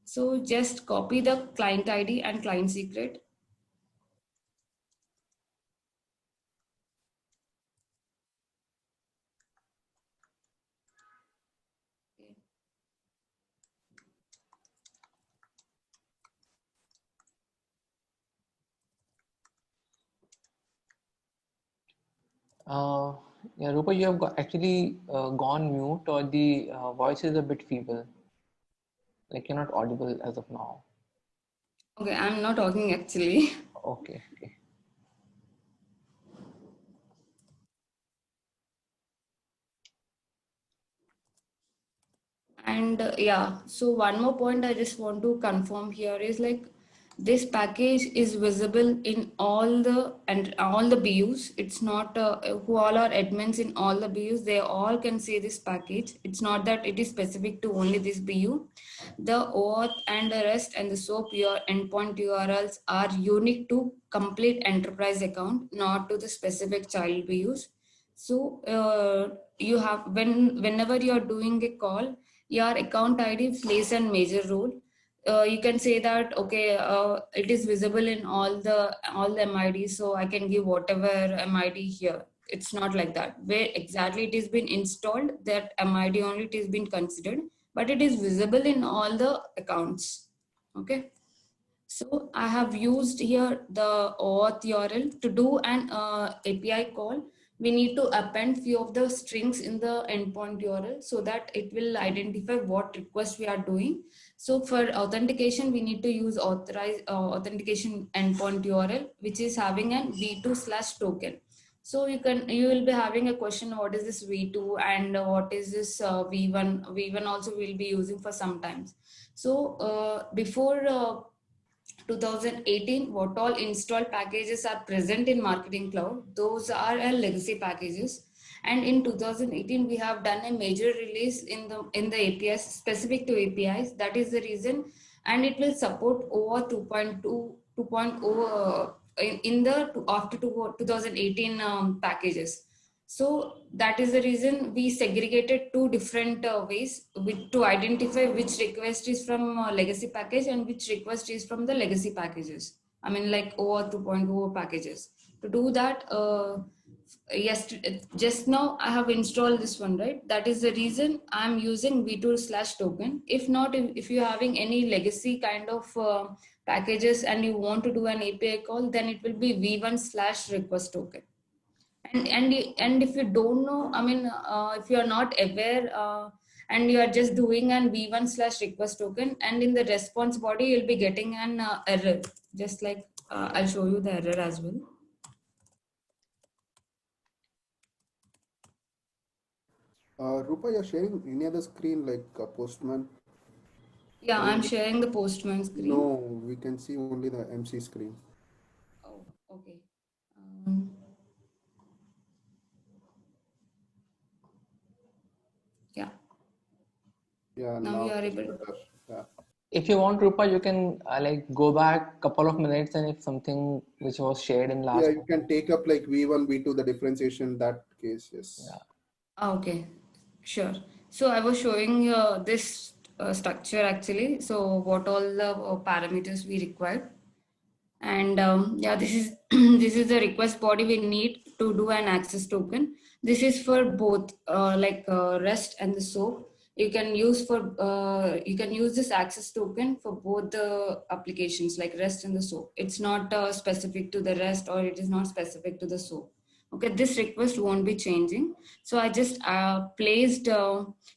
So just copy the client ID and client secret. Uh, yeah, Rupa, you have actually gone mute, or the voice is a bit feeble. Like you're not audible as of now. Okay, I'm not talking actually. Okay, okay. And yeah, so one more point I just want to confirm here is like, this package is visible in all the BUs. It's not who all are admins in all the BUs. They all can see this package. It's not that it is specific to only this BU. The OAuth and the REST and the SOAP your endpoint URLs are unique to complete enterprise account, not to the specific child BUs. So you have whenever you are doing a call, your account ID plays a major role. You can say that okay, it is visible in all the MIDs, so I can give whatever MID here. It's not like that. Where exactly it is been installed, that MID only it is been considered, but it is visible in all the accounts. Okay. So I have used here the auth URL to do an API call. We need to append few of the strings in the endpoint URL so that it will identify what request we are doing. So for authentication, we need to use authentication endpoint URL, which is having an v2/token. So you will be having a question, what is this v2 and what is this v1? V1 also we'll be using for sometimes. So before 2018, what all installed packages are present in Marketing Cloud, those are legacy packages. And in 2018, we have done a major release in the APIs, specific to APIs. That is the reason, and it will support over 2.2, 2.0 in the after 2018 packages. So that is the reason we segregated 2 different ways to identify which request is from legacy package and which request is from the legacy packages. I mean like OAuth 2.0 packages. To do that, yes, just now I have installed this one, right? That is the reason I'm using v2/token. If not, if you're having any legacy kind of packages and you want to do an API call, then it will be v1/request token. And if you don't know, I mean if you are not aware and you are just doing an v1/request token, and in the response body you'll be getting an error, just like I'll show you the error as well. Rupa, you're sharing any other screen like Postman? Yeah, I'm sharing the Postman screen. No, we can see only the MC screen. Oh, okay. um, Yeah, Now you now are it's able. better. Yeah. If you want, Rupa, you can like go back couple of minutes, and if something which was shared in Yeah, last. you can take up like V1, V2, the differentiation, that case, yes. Yeah. Okay, sure. So I was showing this structure actually. So what all the parameters we require, and yeah, this is this is the request body we need to do an access token. This is for both REST and the SOAP. You can use this access token for both the applications like REST and the SOAP. It's not specific to the REST, or it is not specific to the SOAP. Okay, this request won't be changing. So I just placed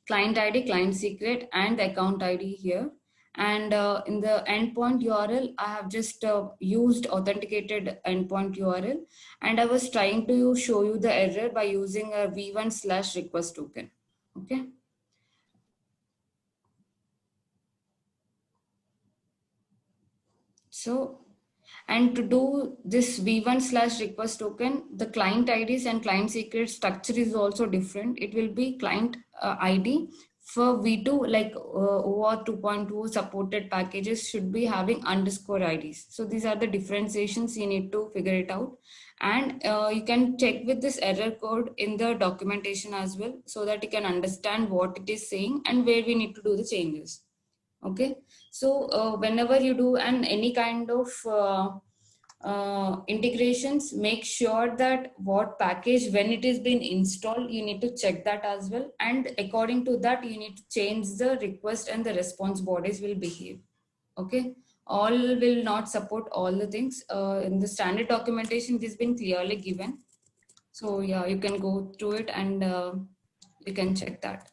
client ID, client secret, and account ID here. And in the endpoint URL, I have just used authenticated endpoint URL. And I was trying to show you the error by using a v1/request token. Okay. So, and to do this v1/request token, the client IDs and client secret structure is also different. It will be client ID. For V2, like OAuth 2.2 supported packages should be having underscore IDs. So these are the differentiations you need to figure it out. And you can check with this error code in the documentation as well, so that you can understand what it is saying and where we need to do the changes. Okay, so whenever you do any kind of integrations, make sure that what package, when it is being installed, you need to check that as well, and according to that you need to change the request and the response bodies will behave. Okay, all will not support all the things. In the standard documentation it has been clearly given, so yeah, you can go through it and you can check that.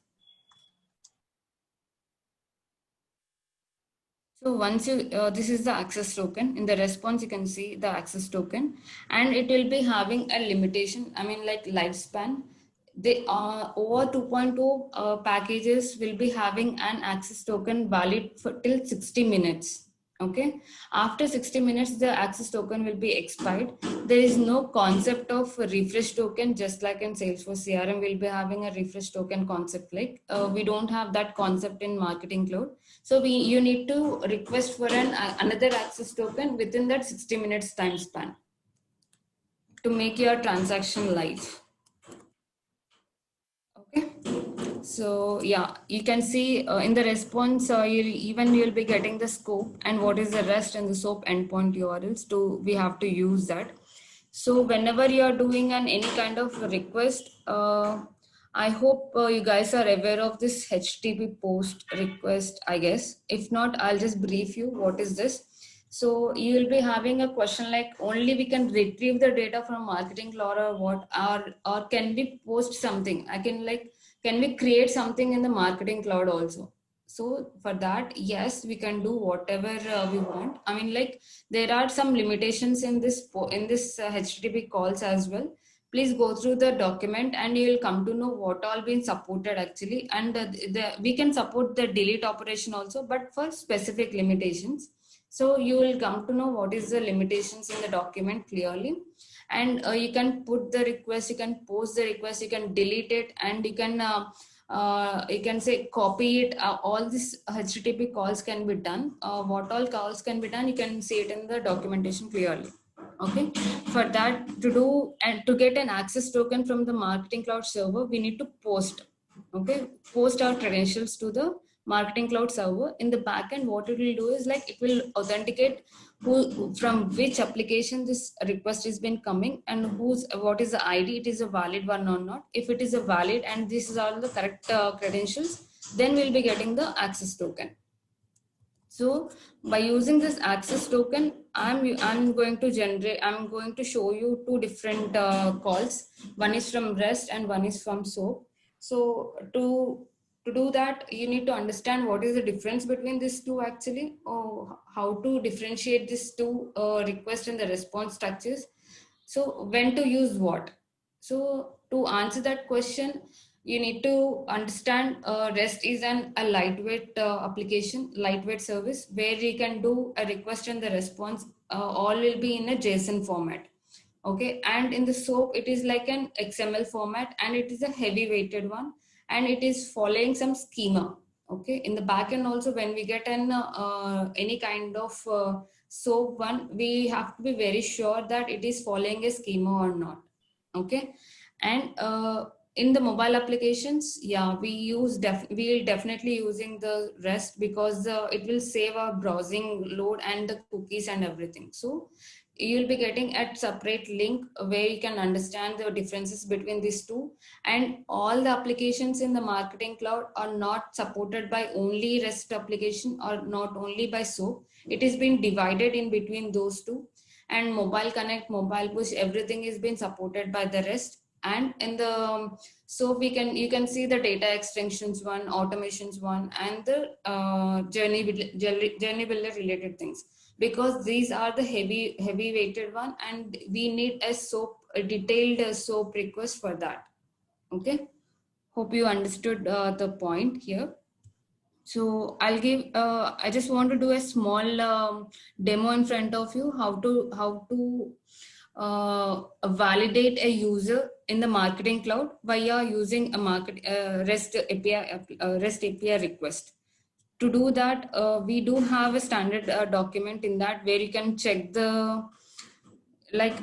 So once you, this is the access token. In the response, you can see the access token, and it will be having a limitation. I mean, like lifespan. The over 2.2 packages will be having an access token valid for till 60 minutes. Okay. After 60 minutes, the access token will be expired. There is no concept of refresh token, just like in Salesforce CRM, we'll be having a refresh token concept. Like we don't have that concept in Marketing Cloud. So you need to request for another access token within that 60 minutes time span to make your transaction live. Okay. So yeah, you can see in the response, you'll be getting the scope and what is the REST and the SOAP endpoint URLs. We have to use that. So whenever you are doing any kind of request, I hope you guys are aware of this HTTP post request, I guess. If not, I'll just brief you what is this. So you will be having a question like, only we can retrieve the data from Marketing Cloud, or what, or can we post something? Can we create something in the Marketing Cloud also? So for that, yes, we can do whatever we want. I mean, like there are some limitations in this HTTP calls as well. Please go through the document and you will come to know what all been supported actually. And we can support the delete operation also, but for specific limitations. So you will come to know what is the limitations in the document clearly. And you can put the request, you can post the request, you can delete it, and you can say copy it. All these HTTP calls can be done. What all calls can be done, you can see it in the documentation clearly. Okay, for that to do and to get an access token from the Marketing Cloud server, we need to post. Okay, post our credentials to the Marketing Cloud server. In the backend, what it will do is like it will authenticate from which application this request has been coming, and what is the ID, it is a valid one or not. If it is a valid and this is all the correct credentials, then we'll be getting the access token. So by using this access token, I'm going to show you two different calls. One is from REST and one is from SOAP. So to do that, you need to understand what is the difference between these two actually, or how to differentiate these two request and the response structures. So when to use what? So to answer that question, you need to understand REST is a lightweight application, lightweight service where you can do a request and the response all will be in a JSON format. Okay, and in the SOAP, it is like an XML format, and it is a heavy weighted one, and it is following some schema. Okay, in the backend also, when we get an any kind of SOAP one, we have to be very sure that it is following a schema or not. Okay, and in the mobile applications, yeah, we'll definitely using the REST, because it will save our browsing load and the cookies and everything. So you'll be getting a separate link where you can understand the differences between these two. And all the applications in the marketing cloud are not supported by only REST application or not only by SOAP. It is being divided in between those two. And mobile connect, mobile push, everything is being supported by the REST. And in the so you can see the data extensions one, automations one, and the journey builder related things, because these are the heavy weighted one, and we need a detailed SOAP request for that. Okay, hope you understood the point here. So I just want to do a small demo in front of you, how to validate a user in the marketing cloud via using a REST API request. To do that, we do have a standard document in that, where you can check the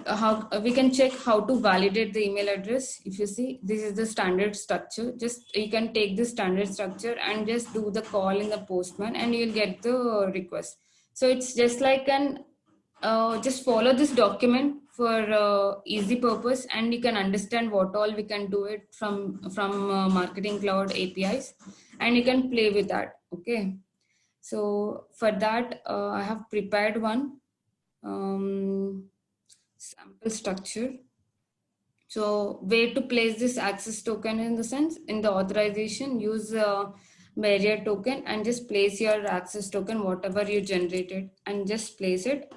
how we can check how to validate the email address. If you see, this is the standard structure. Just you can take the standard structure and just do the call in the Postman, and you'll get the request. So it's just like an just follow this document for easy purpose, and you can understand what all we can do it from marketing cloud APIs, and you can play with that. Okay, so for that I have prepared one sample structure. So where to place this access token, in the sense, in the authorization, use barrier token and just place your access token, whatever you generated, and just place it.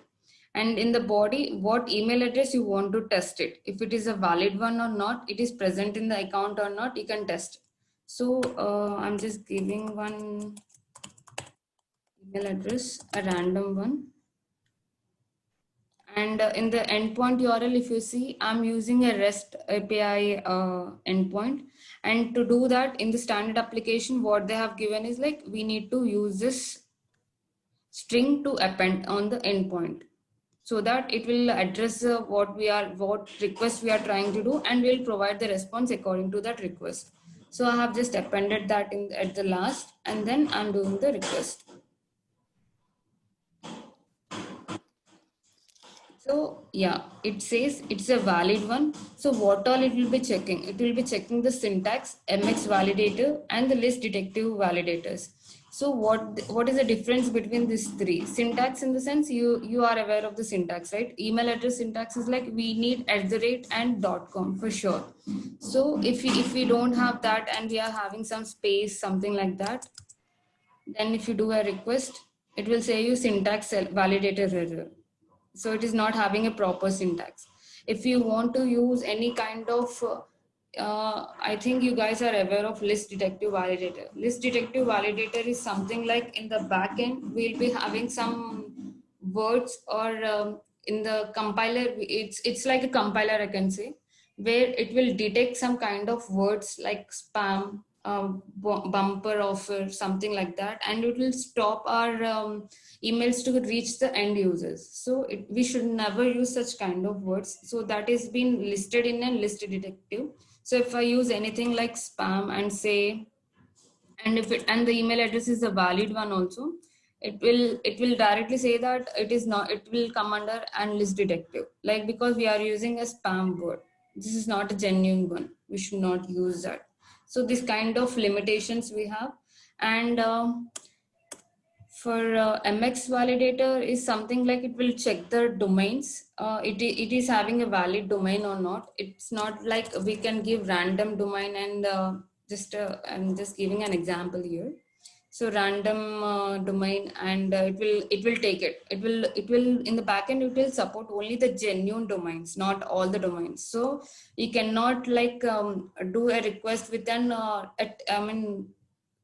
And in the body, what email address you want to test it. If it is a valid one or not, it is present in the account or not, you can test. So I'm just giving one email address, a random one. And in the endpoint URL, if you see, I'm using a REST API endpoint. And to do that, in the standard application, what they have given is like, we need to use this string to append on the endpoint, so that it will address what request we are trying to do, and will provide the response according to that request. So I have just appended that at the last, and then I'm doing the request. So yeah, it says it's a valid one. So what all it will be checking? It will be checking the syntax, MX validator, and the list detective validators. So what is the difference between these three? Syntax, in the sense, you are aware of the syntax, right? Email address syntax is like, we need @ and .com for sure. So if we don't have that, and we are having some space, something like that, then if you do a request, it will say you syntax validator error. So it is not having a proper syntax. If you want to use any kind of I think you guys are aware of list detective validator. List detective validator is something like, in the backend we'll be having some words, or in the compiler, it's like a compiler, I can say, where it will detect some kind of words like spam, bumper offer, something like that, and it will stop our emails to reach the end users. So we should never use such kind of words. So that is being listed in a list detective. So if I use anything like spam and say, and the email address is a valid one also, it will directly say that it is not, it will come under and list detective, like, because we are using a spam word. This is not a genuine one, we should not use that. So this kind of limitations we have. And for MX validator is something like, it will check the domains. It is having a valid domain or not. It's not like we can give random domain, and I'm just giving an example here. So random domain, and it will take it. It will in the backend, it will support only the genuine domains, not all the domains. So you cannot like do a request with an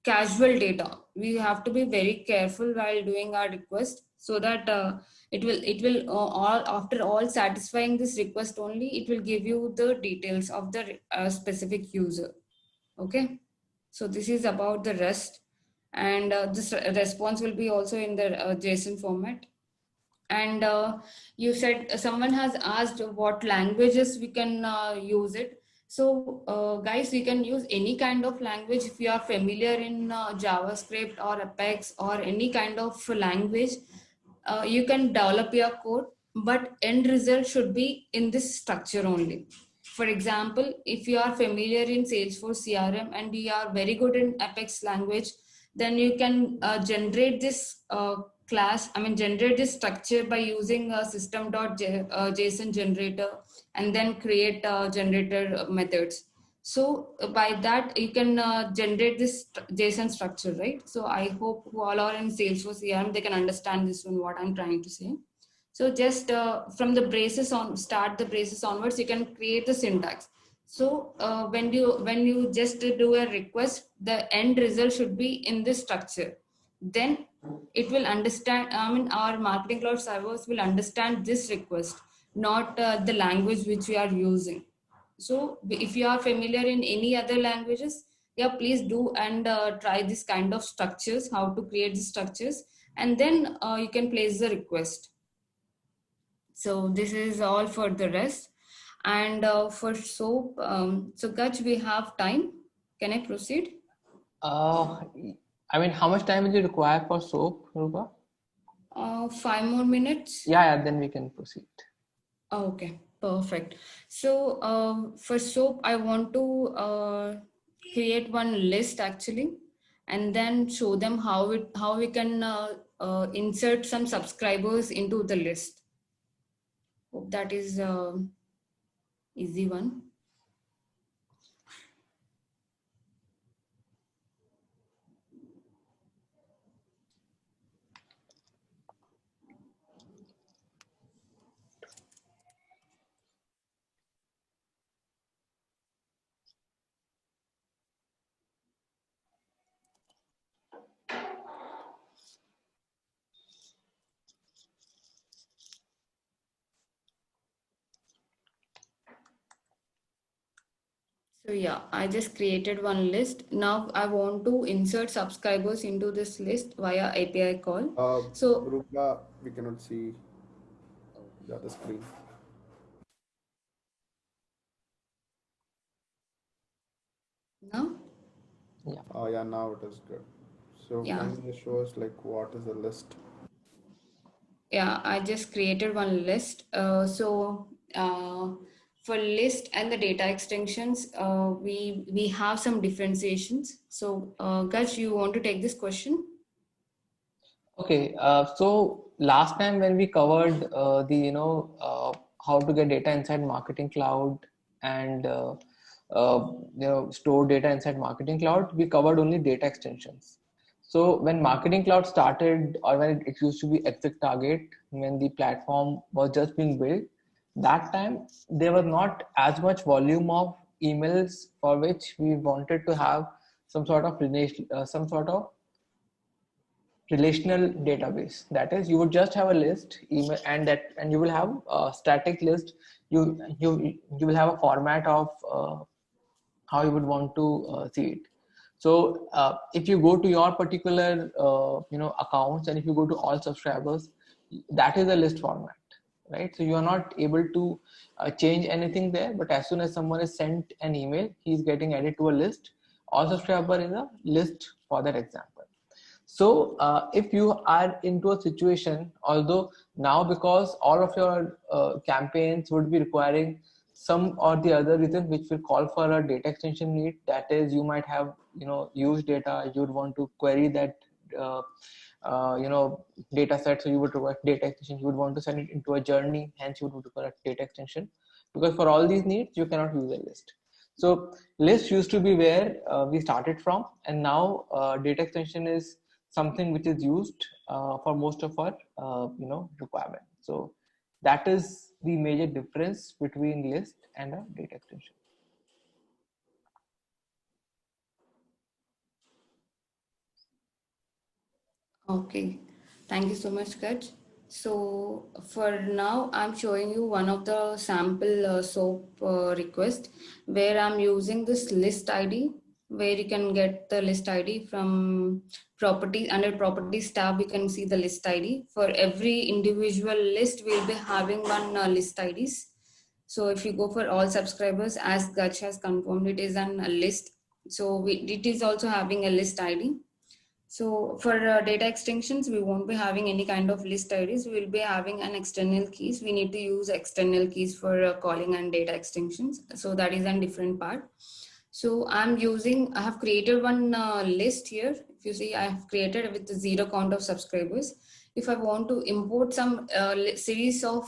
casual data. We have to be very careful while doing our request, so that it will all, after all satisfying this request only, it will give you the details of the specific user. Okay, so this is about the REST. and this response will be also in the JSON format. And you said someone has asked what languages we can use it. So guys, we can use any kind of language. If you are familiar in JavaScript or Apex or any kind of language, you can develop your code, but end result should be in this structure only. For example, if you are familiar in Salesforce CRM and you are very good in Apex language, then you can generate this generate this structure by using a system.json generator, and then create generator methods. So by that you can generate this JSON structure, right? So I hope who all are in Salesforce CRM, they can understand this one, what I'm trying to say. So just from the braces on, start the braces onwards, you can create the syntax. So when you just do a request, the end result should be in this structure. Then it will understand. I mean, our marketing cloud servers will understand this request, not the language which we are using. So if you are familiar in any other languages, yeah, please do and try this kind of structures, how to create the structures, and then you can place the request. So this is all for the rest. And for SOAP, so Gaj, we have time. Can I proceed? I mean, how much time will you require for SOAP, Rupa? 5 more minutes. Yeah, then we can proceed. Okay, perfect. So for SOAP, I want to create one list actually, and then show them how we can insert some subscribers into the list. Hope that is easy one. So yeah, I just created one list. Now I want to insert subscribers into this list via API call. So Rupa, we cannot see the other screen. now, Yeah. Oh yeah, now it is good. So yeah, can you show us like what is the list? yeah, I just created one list. For list and the data extensions, we have some differentiations. So Gaj, you want to take this question? Okay. So last time when we covered how to get data inside Marketing Cloud and store data inside Marketing Cloud, we covered only data extensions. So when Marketing Cloud started, or when it used to be Exit Target, when the platform was just being built, that time there was not as much volume of emails for which we wanted to have some sort of relational database. That is, you would just have a list email, and you will have a static list. You will have a format of how you would want to see it. So if you go to your particular accounts, and if you go to all subscribers, that is a list format, right? So you are not able to change anything there, but as soon as someone is sent an email, he's getting added to a list. All subscriber is a list for that example. So if you are into a situation, although now because all of your campaigns would be requiring some or the other reason which will call for a data extension need, that is, you might have used data, you would want to query that uh, data set, so you would require data extension, you would want to send it into a journey, hence you would require a data extension. Because for all these needs you cannot use a list. So list used to be where we started from, and now data extension is something which is used for most of our requirement. So that is the major difference between list and a data extension. Okay, thank you so much, Gaj. So for now, I'm showing you one of the sample SOAP request where I'm using this list ID. where you can get the list ID from property. Under properties tab, you can see the list ID. For every individual list, we'll be having one list IDs. So if you go for all subscribers, as Gach has confirmed, it is a list. So it is also having a list ID. So for data extensions, we won't be having any kind of list IDs. We'll be having an external keys. We need to use external keys for calling and data extensions. So that is a different part. So I have created one list here. If you see, I have created with the 0 count of subscribers. If I want to import some series of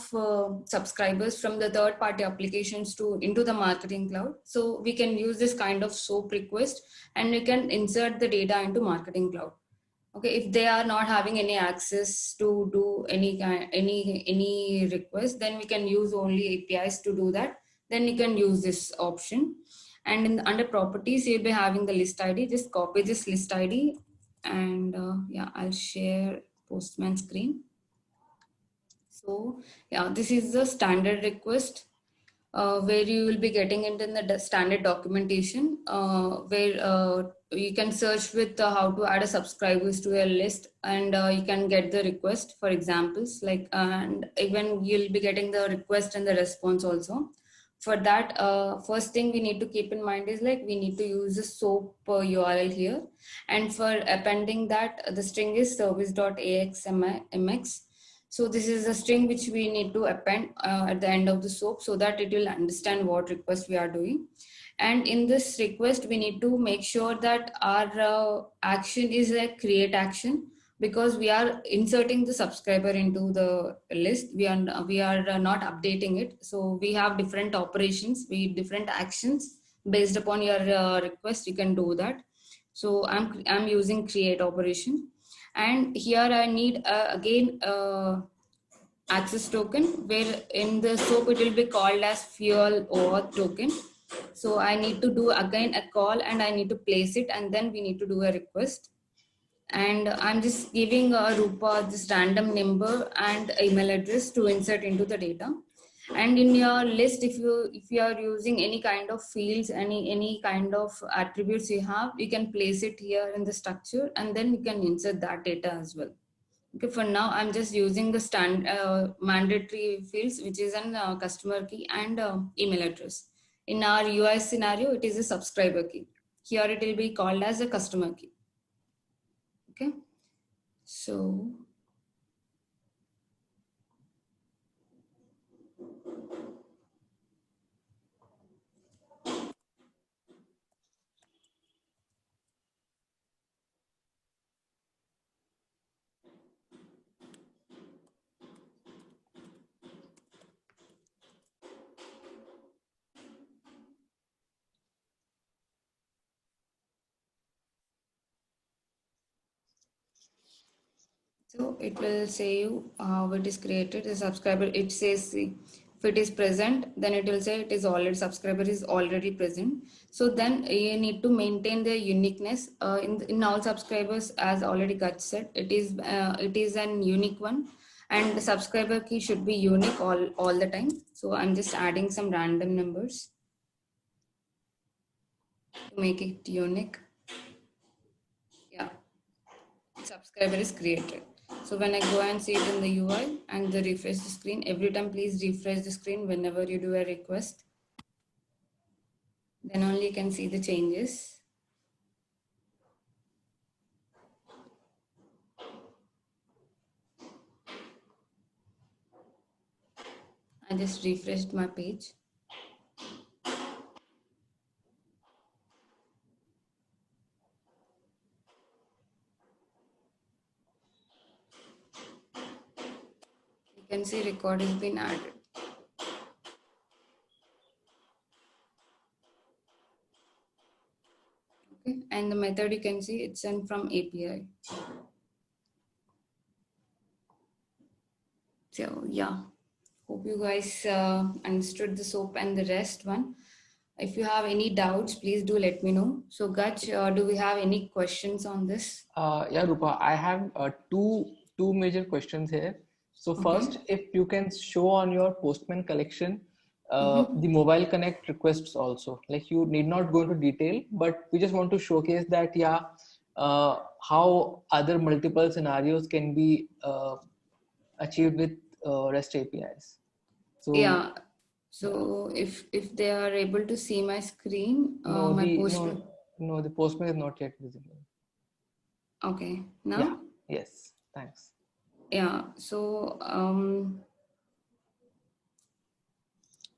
subscribers from the third party applications into the marketing cloud, so we can use this kind of SOAP request and we can insert the data into marketing cloud. Okay, if they are not having any access to do any request, then we can use only APIs to do that. Then you can use this option. And under properties, you'll be having the list ID. Just copy this list ID, and yeah, I'll share Postman screen. So yeah, this is the standard request where you will be getting it in the standard documentation where you can search with how to add a subscribers to a list, and you can get the request for examples, like and even you'll be getting the request and the response also. For that, first thing we need to keep in mind is like we need to use the SOAP URL here, and for appending that, the string is service.axmx. So this is a string which we need to append at the end of the SOAP so that it will understand what request we are doing. And in this request, we need to make sure that our action is a create action, because we are inserting the subscriber into the list. We are not updating it. So we have different operations, different actions based upon your request. You can do that. So I'm using create operation. And here I need again access token, where in the SOAP it will be called as fuel OAuth token. So I need to do again a call and I need to place it, and then we need to do a request. And I'm just giving Rupa this random number and email address to insert into the data. And in your list, if you are using any kind of fields, any kind of attributes you have, you can place it here in the structure, and then you can insert that data as well. Okay, for now I'm just using the mandatory fields, which is an customer key and email address. In our UI scenario, it is a subscriber key. Here it will be called as a customer key. Okay, so it will say you how it is created. The subscriber, it says if it is present, then it will say it is already, subscriber is already present. So then you need to maintain the uniqueness in all subscribers, as already Gach said. It is an unique one, and the subscriber key should be unique all the time. So I'm just adding some random numbers to make it unique. Yeah, subscriber is created. So when I go and see it in the UI and the refresh the screen, every time please refresh the screen whenever you do a request. Then only you can see the changes. I just refreshed my page. You can see record has been added. Okay, and the method you can see it's sent from API. So yeah, hope you guys understood the SOAP and the rest one. If you have any doubts, please do let me know. So Gach, do we have any questions on this? Yeah, Rupa, I have two major questions here. So first, if you can show on your Postman collection the mobile connect requests also. Like you need not go into detail, but we just want to showcase that, how other multiple scenarios can be achieved with REST APIs. So Yeah. So if they are able to see my screen, no, my the Postman. no, the Postman is not yet visible. Okay. Now. Yeah. Yes. Thanks. Yeah. So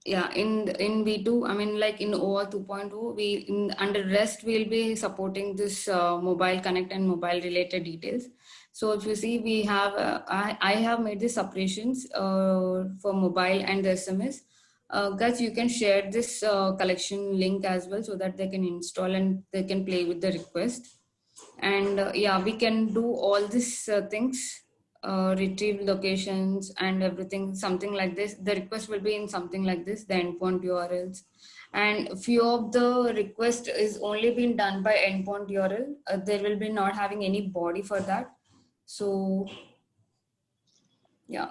yeah, in V2, I mean, like in OAuth 2.0, under REST we'll be supporting this mobile connect and mobile related details. So if you see, we have I have made the separations for mobile and the SMS. Guys, you can share this collection link as well, so that they can install and they can play with the request. And yeah, we can do all these things, retrieve locations and everything, something like this. The request will be in something like this, the endpoint URLs, and few of the request is only been done by endpoint URL. There will be not having any body for that. So yeah,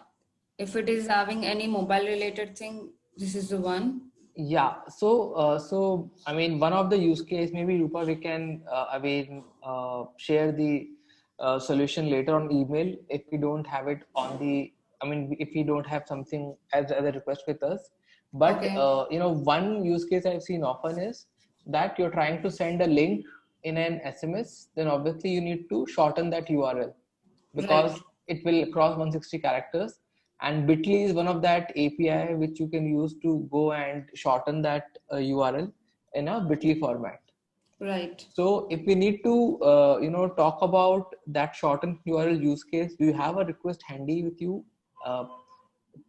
if it is having any mobile related thing, this is the one. Yeah. So I mean, one of the use case, maybe Rupa, we can share the solution later on email if we don't have it on the. I mean, if we don't have something as a request with us. But Okay. one use case I've seen often is that you're trying to send a link in an SMS. Then obviously you need to shorten that URL because Right. it will cross 160 characters. And Bitly is one of that API which you can use to go and shorten that URL in a Bitly format. Right. So if we need to, talk about that shortened URL use case, do you have a request handy with you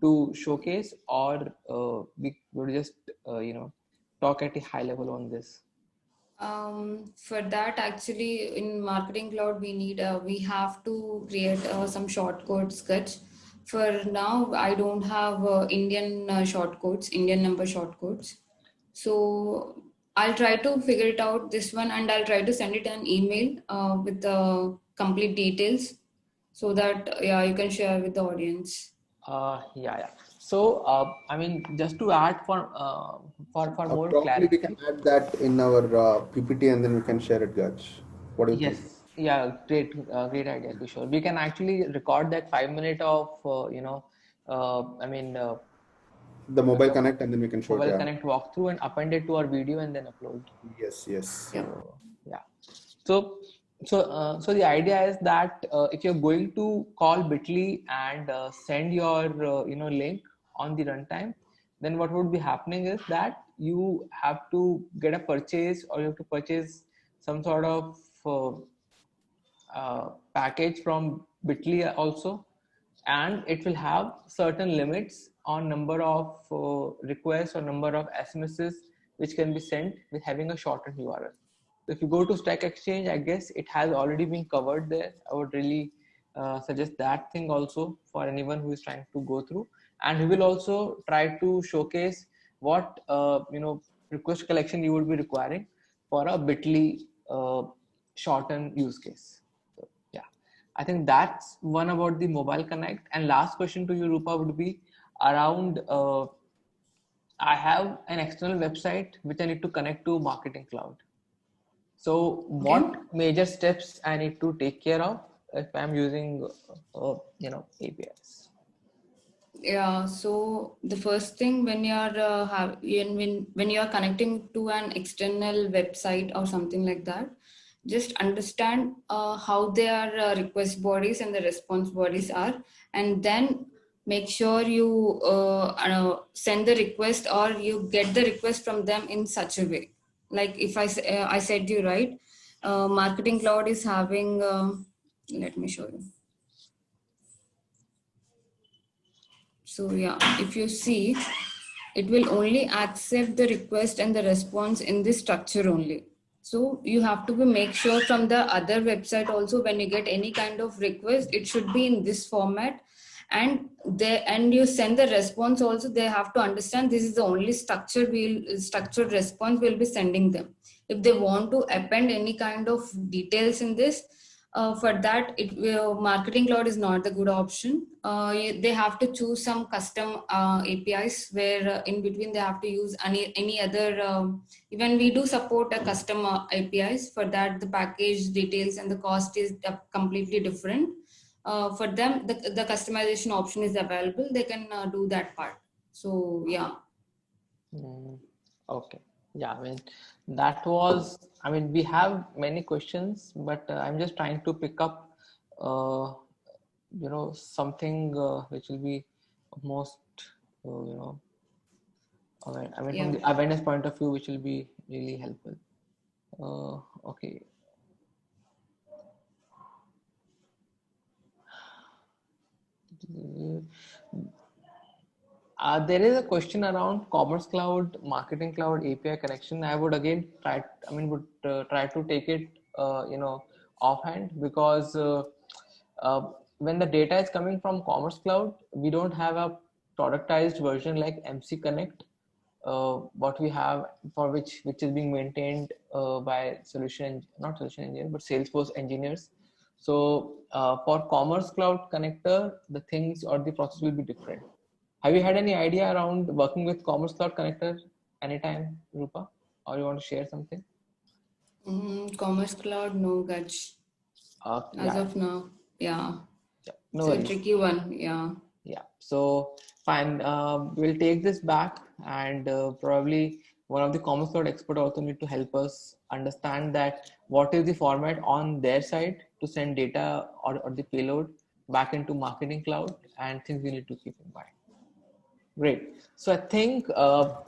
to showcase, or we would just, talk at a high level on this? For that, actually, in Marketing Cloud, we have to create some shortcode sketch. For now, I don't have Indian shortcodes, Indian number shortcodes. So I'll try to figure it out this one, and I'll try to send it an email with the complete details, so that you can share with the audience. Yeah. So I mean, just to add for more Probably we clarity. can add that in our PPT and then we can share it, Gaj. What do you think? Yes, yeah, great idea, Kishore. We can actually record that 5 minute of, The mobile connect and then we can show it. mobile Yeah. connect walkthrough and append it to our video and then upload. Yes. So, yeah. So the idea is that if you're going to call Bitly and send your link on the runtime, then what would be happening is that you have to get a purchase, or you have to purchase some sort of package from Bitly also, and it will have certain limits on number of requests or number of SMSs which can be sent with having a shortened URL. If you go to Stack Exchange, I guess it has already been covered there. I would really suggest that thing also for anyone who is trying to go through. And we will also try to showcase what request collection you would be requiring for a Bitly shortened use case. So, yeah, I think that's one about the mobile connect. And last question to you, Rupa, would be around. I have an external website which I need to connect to Marketing Cloud. So what major steps I need to take care of if I'm using, APIs? Yeah, so the first thing, when when you are connecting to an external website or something like that, just understand how their request bodies and the response bodies are, and then make sure you send the request, or you get the request from them in such a way. Like if I said you right, Marketing Cloud is having. Let me show you. So yeah, if you see, it will only accept the request and the response in this structure only. So you have to make sure from the other website also, when you get any kind of request, it should be in this format. And you send the response also, they have to understand this is the only structured response we'll be sending them. If they want to append any kind of details in this, For that, Marketing Cloud is not the good option. They have to choose some custom APIs where in between they have to use any other. Even we do support a custom APIs. For that, the package details and the cost is completely different. For them, the customization option is available. They can do that part. So yeah. Okay. Yeah, I mean, that was, I mean, we have many questions, but I'm just trying to pick up, something which will be most, I mean, from the awareness point of view, which will be really helpful. Okay. There is a question around Commerce Cloud, Marketing Cloud API connection. I would again try to take it, offhand, because when the data is coming from Commerce Cloud, we don't have a productized version like MC Connect, what we have for which is being maintained by not solution engineer, but Salesforce engineers. So for Commerce Cloud connector, the things or the process will be different. Have you had any idea around working with Commerce Cloud connector anytime, Rupa? Or you want to share something? Commerce Cloud, no, Gaj. As of now, yeah. No it's a tricky one, yeah. Yeah, so fine. We'll take this back, and probably one of the Commerce Cloud expert also need to help us understand that what is the format on their side to send data or the payload back into Marketing Cloud, and things we need to keep in mind. Great. So I think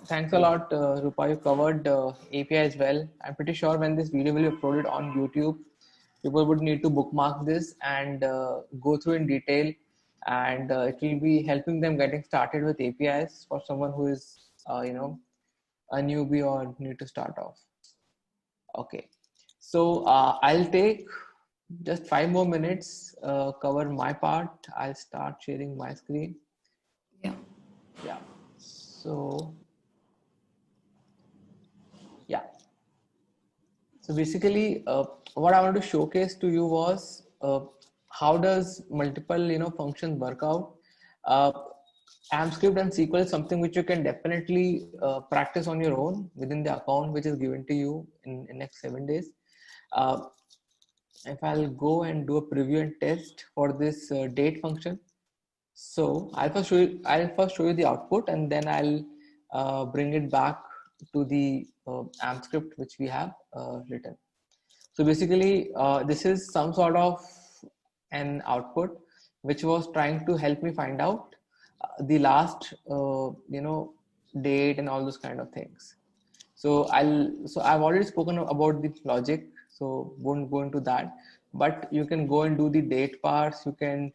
thanks a lot, Rupa. You covered API as well. I'm pretty sure when this video will be uploaded on YouTube, people would need to bookmark this and go through in detail, and it will be helping them getting started with APIs for someone who is, a newbie or need to start off. Okay. So I'll take just 5 more minutes, cover my part. I'll start sharing my screen. Yeah. So basically, what I wanted to showcase to you was how does multiple functions work out. AmpScript and SQL is something which you can definitely practice on your own within the account which is given to you in next 7 days. If I'll go and do a preview and test for this date function. So I'll first show you the output, and then I'll bring it back to the AMP script which we have written. So basically, this is some sort of an output which was trying to help me find out the last date and all those kind of things. So I've already spoken about the logic, so won't go into that. But you can go and do the date parts. You can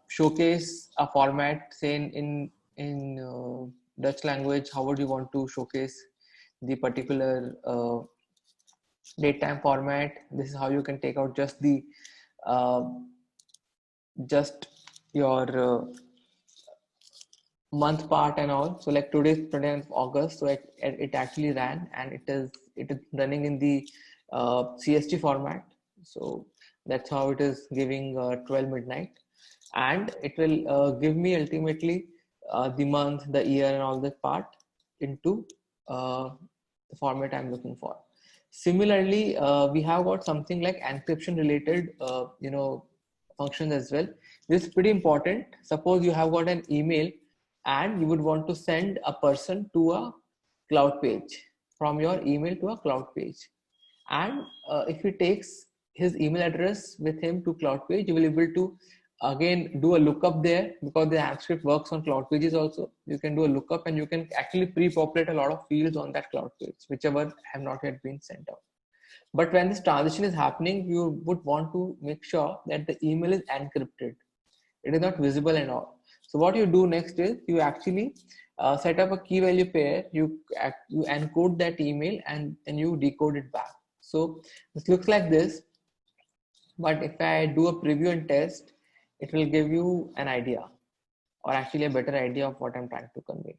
showcase a format, say in Dutch language. How would you want to showcase the particular date time format? This is how you can take out just the just your month part and all. So like today's 29th of August, so it actually ran, and it is running in the CST format. So that's how it is giving 12 midnight, and it will give me ultimately the month, the year, and all that part into the format I'm looking for. Similarly, we have got something like encryption related functions as well. This is pretty important. Suppose you have got an email and you would want to send a person to a cloud page, from your email to a cloud page, and if he takes his email address with him to cloud page, you will be able to again do a lookup there, because the AMP script works on cloud pages also. You can do a lookup, and you can actually pre-populate a lot of fields on that cloud page, whichever have not yet been sent out. But when this transition is happening, you would want to make sure that the email is encrypted. It is not visible and all. So what you do next is you actually set up a key value pair. You encode that email and you decode it back. So this looks like this, but if I do a preview and test, it will give you an idea, or actually a better idea of what I'm trying to convey.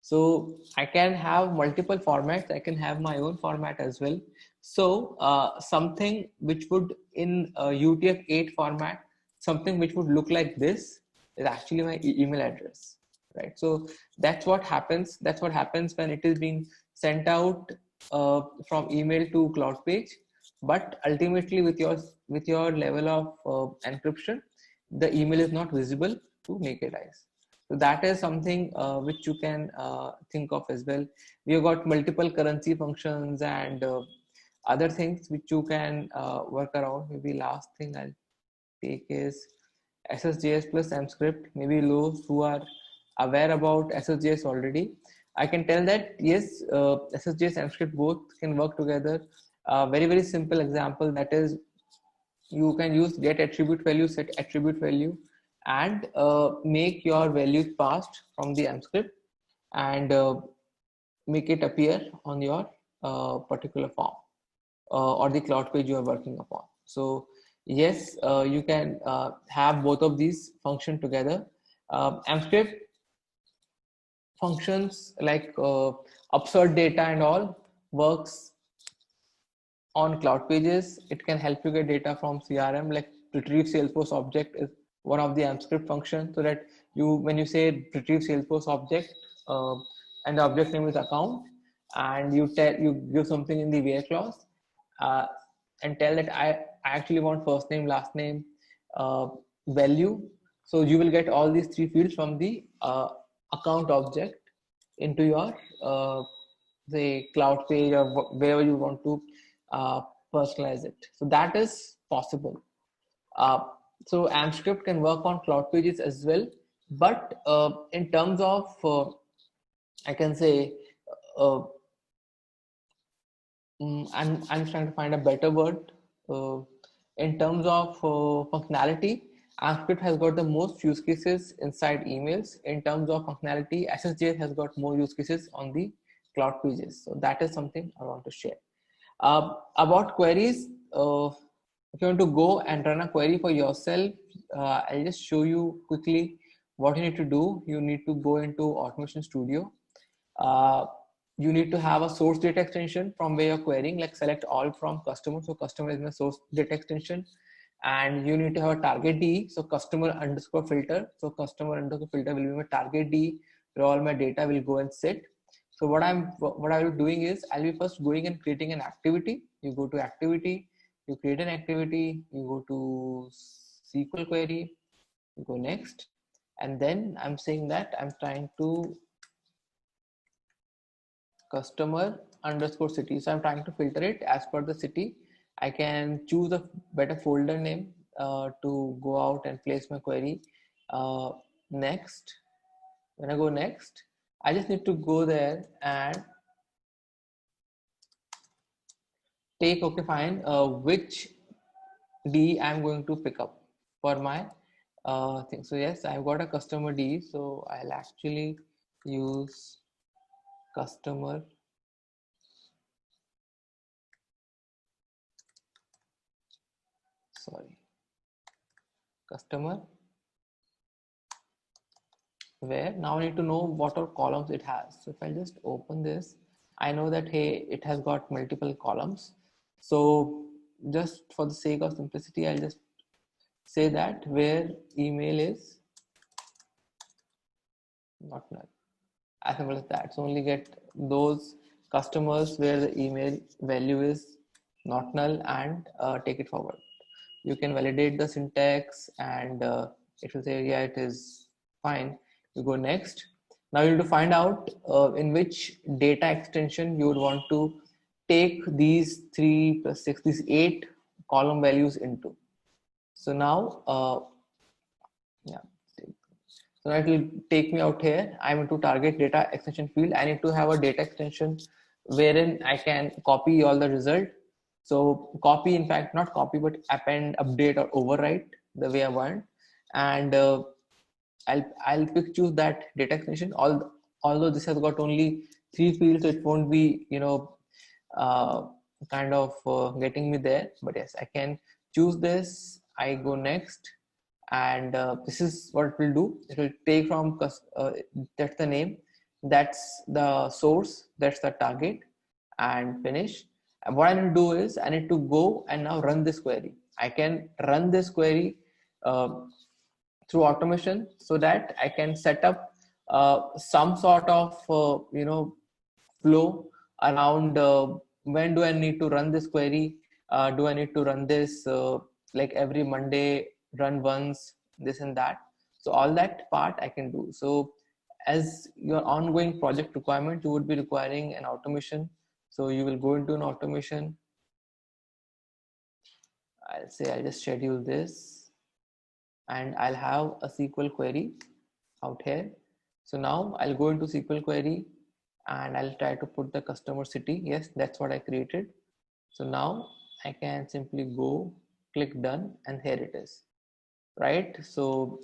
So I can have multiple formats. I can have my own format as well, So something which would in UTF-8 format, something which would look like this is actually my email address, right? So that's what happens. That's what happens when it is being sent out from email to cloud page. But ultimately, with your level of encryption, the email is not visible to naked eyes. So that is something which you can think of as well. We have got multiple currency functions and other things which you can work around. Maybe last thing I'll take is SSJS plus MScript. Maybe those who are aware about SSJS already, I can tell that yes, SSJS and MScript both can work together. Very simple example, that is, you can use get attribute value, set attribute value, and make your values passed from the MScript and make it appear on your particular form or the cloud page you are working upon. So yes, you can have both of these function together. MScript functions like absurd data and all works on cloud pages. It can help you get data from CRM, like retrieve Salesforce object is one of the MScript function, so that you, when you say retrieve Salesforce object and the object name is account, and you give something in the where clause and tell that I actually want first name, last name, value. So you will get all these three fields from the account object into your the cloud page or wherever you want to personalize it. So that is possible. So AMScript can work on cloud pages as well, but in terms of I can say I'm trying to find a better word. In terms of functionality, AMScript has got the most use cases inside emails. In terms of functionality, SSJS has got more use cases on the cloud pages. So that is something I want to share. About queries, if you want to go and run a query for yourself, I'll just show you quickly what you need to do. You need to go into Automation Studio. You need to have a source data extension from where you're querying, like select all from customer. So customer is my source data extension. And you need to have a target D. So customer underscore filter. So customer underscore filter will be my target D, where all my data will go and sit. So what I'll be doing is I'll be first going and creating an activity. You go to activity, you create an activity, you go to SQL query, you go next. And then I'm saying that I'm trying to customer underscore city. So I'm trying to filter it as per the city. I can choose a better folder name to go out and place my query. Next, when I go next, I just need to go there and take, okay, fine, which D I'm going to pick up for my thing. So yes, I've got a customer D. So I'll actually use customer where now I need to know what all columns it has. So if I just open this, I know that, hey, it has got multiple columns. So just for the sake of simplicity, I'll just say that where email is not null. As simple as that. So only get those customers where the email value is not null and take it forward. You can validate the syntax and it will say, yeah, it is fine. You go next. Now you need to find out in which data extension you would want to take these 3 plus 6, these 8 column values into. So now, yeah. So it will take me out here. I'm into target data extension field. I need to have a data extension wherein I can copy all the result. So copy, in fact, not copy, but append, update, or overwrite the way I want. And I'll choose that data extension. Although this has got only 3 fields, so it won't be, kind of getting me there. But yes, I can choose this. I go next. And this is what it will do. It will take from that's the name, that's the source, that's the target, and finish. And what I need to do is I need to go and now run this query. I can run this query through automation so that I can set up some sort of flow around when do I need to run this query. Do I need to run this like every Monday, run once, this and that. So all that part I can do. So as your ongoing project requirement, you would be requiring an automation. So you will go into an automation. I'll say I'll just schedule this and I'll have a SQL query out here. So now I'll go into SQL query and I'll try to put the customer city. Yes, that's what I created. So now I can simply go click done and here it is, right? So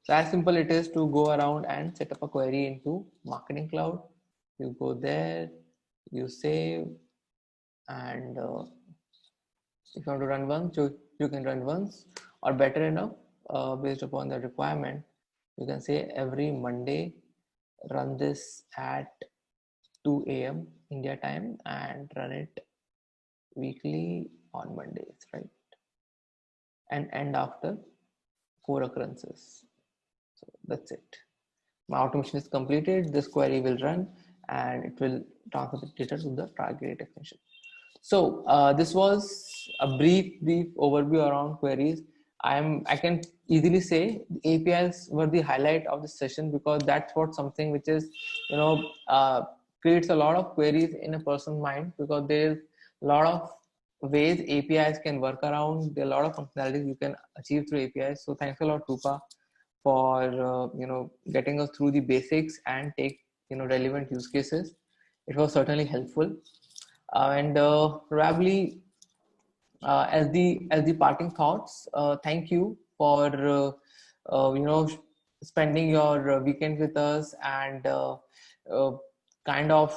as simple it is to go around and set up a query into Marketing Cloud. You go there, you save, and if you want to run once, you can run once, or better enough, based upon the requirement, you can say every Monday run this at 2 a.m. India time and run it weekly on Mondays, right? And end after 4 occurrences. So that's it. My automation is completed. This query will run and it will transfer the data to the target extension. So this was a brief overview around queries. I can easily say the APIs were the highlight of the session because that's what something which is creates a lot of queries in a person's mind, because there is a lot of ways APIs can work around. There are a lot of functionalities you can achieve through APIs. So thanks a lot, Rupa, for getting us through the basics and take relevant use cases. It was certainly helpful. And probably as the parting thoughts, thank you for spending your weekend with us and kind of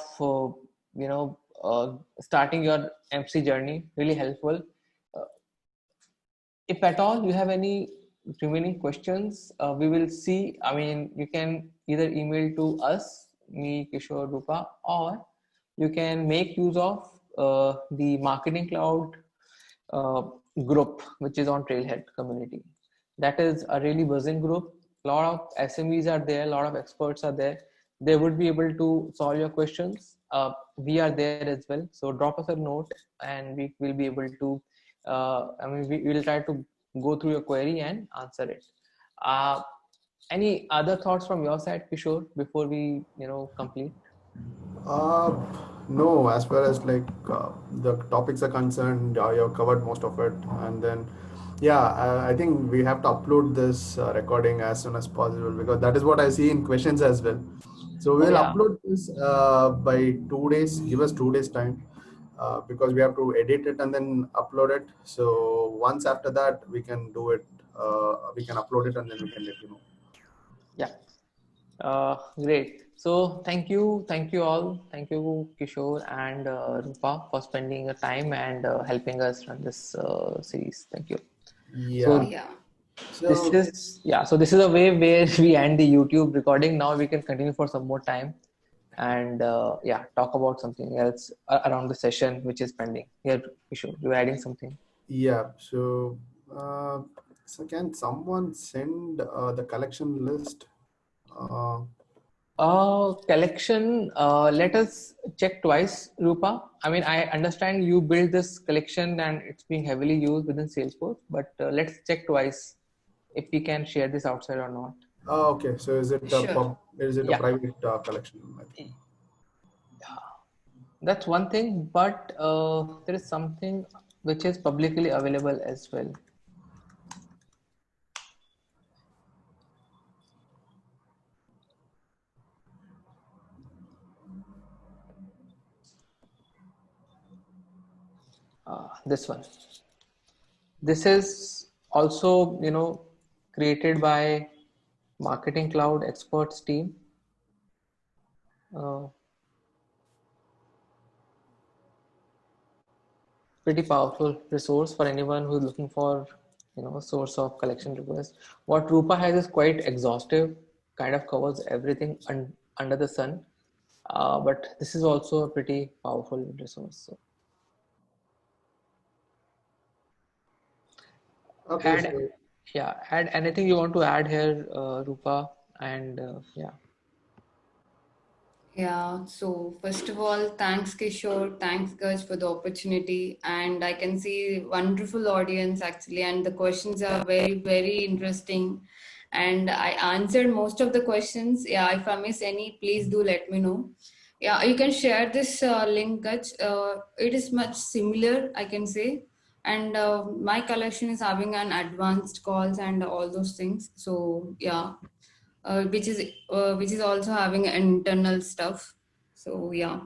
starting your MC journey. Really helpful. If at all you have any remaining questions, we will see. I mean, you can either email to us, me, Kishore, Rupa, or you can make use of the Marketing Cloud group, which is on Trailhead community. That is a really buzzing group. A lot of SMEs are there, a lot of experts are there. They would be able to solve your questions. We are there as well. So drop us a note and we will be able to, we will try to go through your query and answer it. Any other thoughts from your side, Kishore, before we, complete? No, as far as the topics are concerned, you have covered most of it. And then, I think we have to upload this recording as soon as possible, because that is what I see in questions as well. So we'll upload this by 2 days. Give us 2 days time, because we have to edit it and then upload it. So once after that, we can do it. We can upload it and then we can let you know. Yeah. Great. So thank you all. Thank you, Kishore and Rupa, for spending your time and helping us run this series. Thank you. So this is a way where we end the YouTube recording. Now we can continue for some more time and talk about something else around the session which is pending. Here, Kishore, you're adding something. Yeah. So can someone send the collection list? Collection, let us check twice, Rupa. I mean, I understand you build this collection and it's being heavily used within Salesforce, but let's check twice if we can share this outside or not. Okay. So is it a private collection? That's one thing, but there is something which is publicly available as well. This one. This is also, created by Marketing Cloud experts team. Pretty powerful resource for anyone who's looking for, a source of collection requests. What Rupa has is quite exhaustive, kind of covers everything under the sun. But this is also a pretty powerful resource. So. Okay, Add, so yeah, add anything you want to add here, Rupa, and yeah. Yeah, so first of all, thanks Kishore, thanks Gaj for the opportunity. And I can see wonderful audience actually, and the questions are very, very interesting. And I answered most of the questions. Yeah, if I miss any, please do let me know. Yeah, you can share this link, Gaj. It is much similar, I can say. And my collection is having an advanced calls and all those things. So yeah, which is also having internal stuff. So yeah,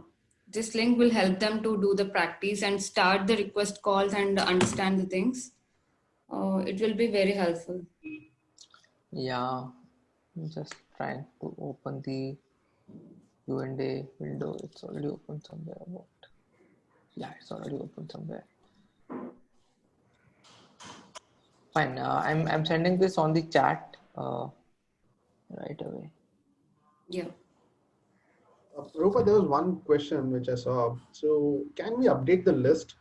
this link will help them to do the practice and start the request calls and understand the things. It will be very helpful. Yeah, I'm just trying to open the Q&A window. It's already open somewhere. About, yeah, it's already open somewhere. Fine. I'm sending this on the chat right away. Yeah. Rupa, there was one question which I saw. So can we update the list?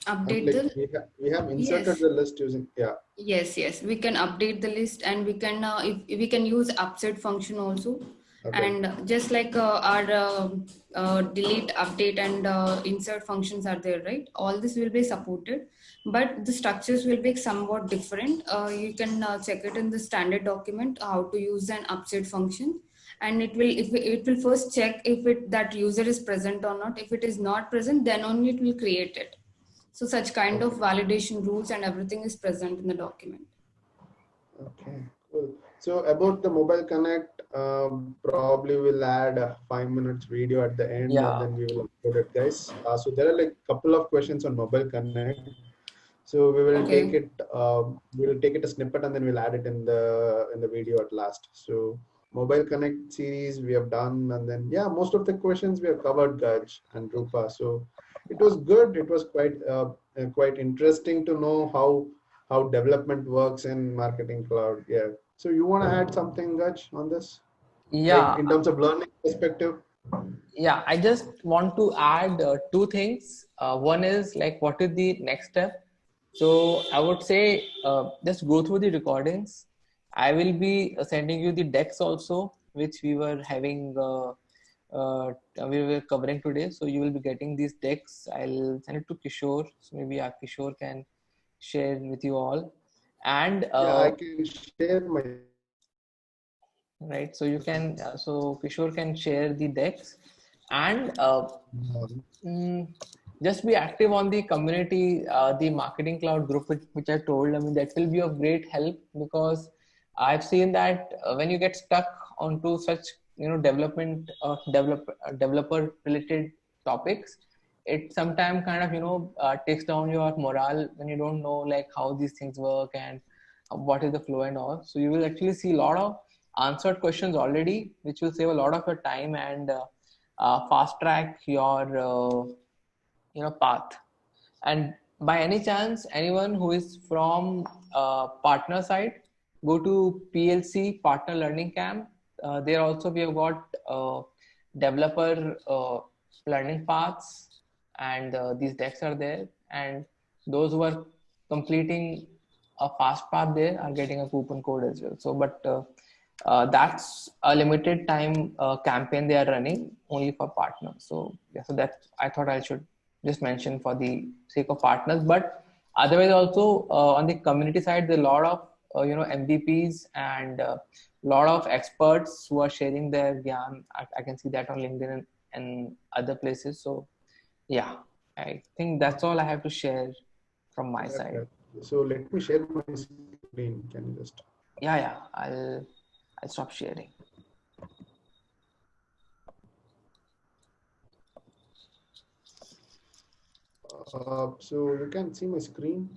Update Like the we have inserted yes. the list using Yes, we can update the list, and we can if we can use upset function also. Okay. And just like our delete, update, and insert functions are there, right? All this will be supported, but the structures will be somewhat different. You can check it in the standard document how to use an upset function, and it will first check if that user is present or not. If it is not present, then only it will create it. So such kind of Okay. validation rules and everything is present in the document. Okay, cool. So about the Mobile Connect, probably we'll add a 5 minutes video at the end and Yeah. then we will upload it, guys. So there are like a couple of questions on Mobile Connect. So we will take Okay. it, we'll take it a snippet and then we'll add it in the video at last. So Mobile Connect series we have done, and then yeah, most of the questions we have covered, Gaj and Rupa. So it was good. It was quite interesting to know how development works in Marketing Cloud. Yeah. So you want to add something, Gaj, on this, like Yeah. in terms of learning perspective? Yeah, I just want to add two things. One is like, what is the next step? So I would say just go through the recordings. I will be sending you the decks also, which we were having, we were covering today. So you will be getting these decks. I'll send it to Kishore. So maybe Kishore can share with you all. And Yeah, I can share my. right, so you can, so Kishore can share the decks, and just be active on the community, the Marketing Cloud group, which I told. I mean, that will be of great help, because I've seen that when you get stuck onto such development or developer related topics, it sometimes kind of takes down your morale when you don't know like how these things work and what is the flow and all. So you will actually see a lot of answered questions already, which will save a lot of your time and fast track your path. And by any chance, anyone who is from partner side, go to PLC Partner Learning Camp. There also we have got developer learning paths, and these decks are there. And those who are completing a fast path there are getting a coupon code as well. So, but that's a limited time campaign they are running only for partners. So yeah, so that I thought I should just mention for the sake of partners. But otherwise also on the community side, there are a lot of MVPs and a lot of experts who are sharing their gyan. I can see that on LinkedIn and other places. So yeah, I think that's all I have to share from my side. So let me share my screen. Can you just? Yeah, I'll stop sharing. So you can see my screen.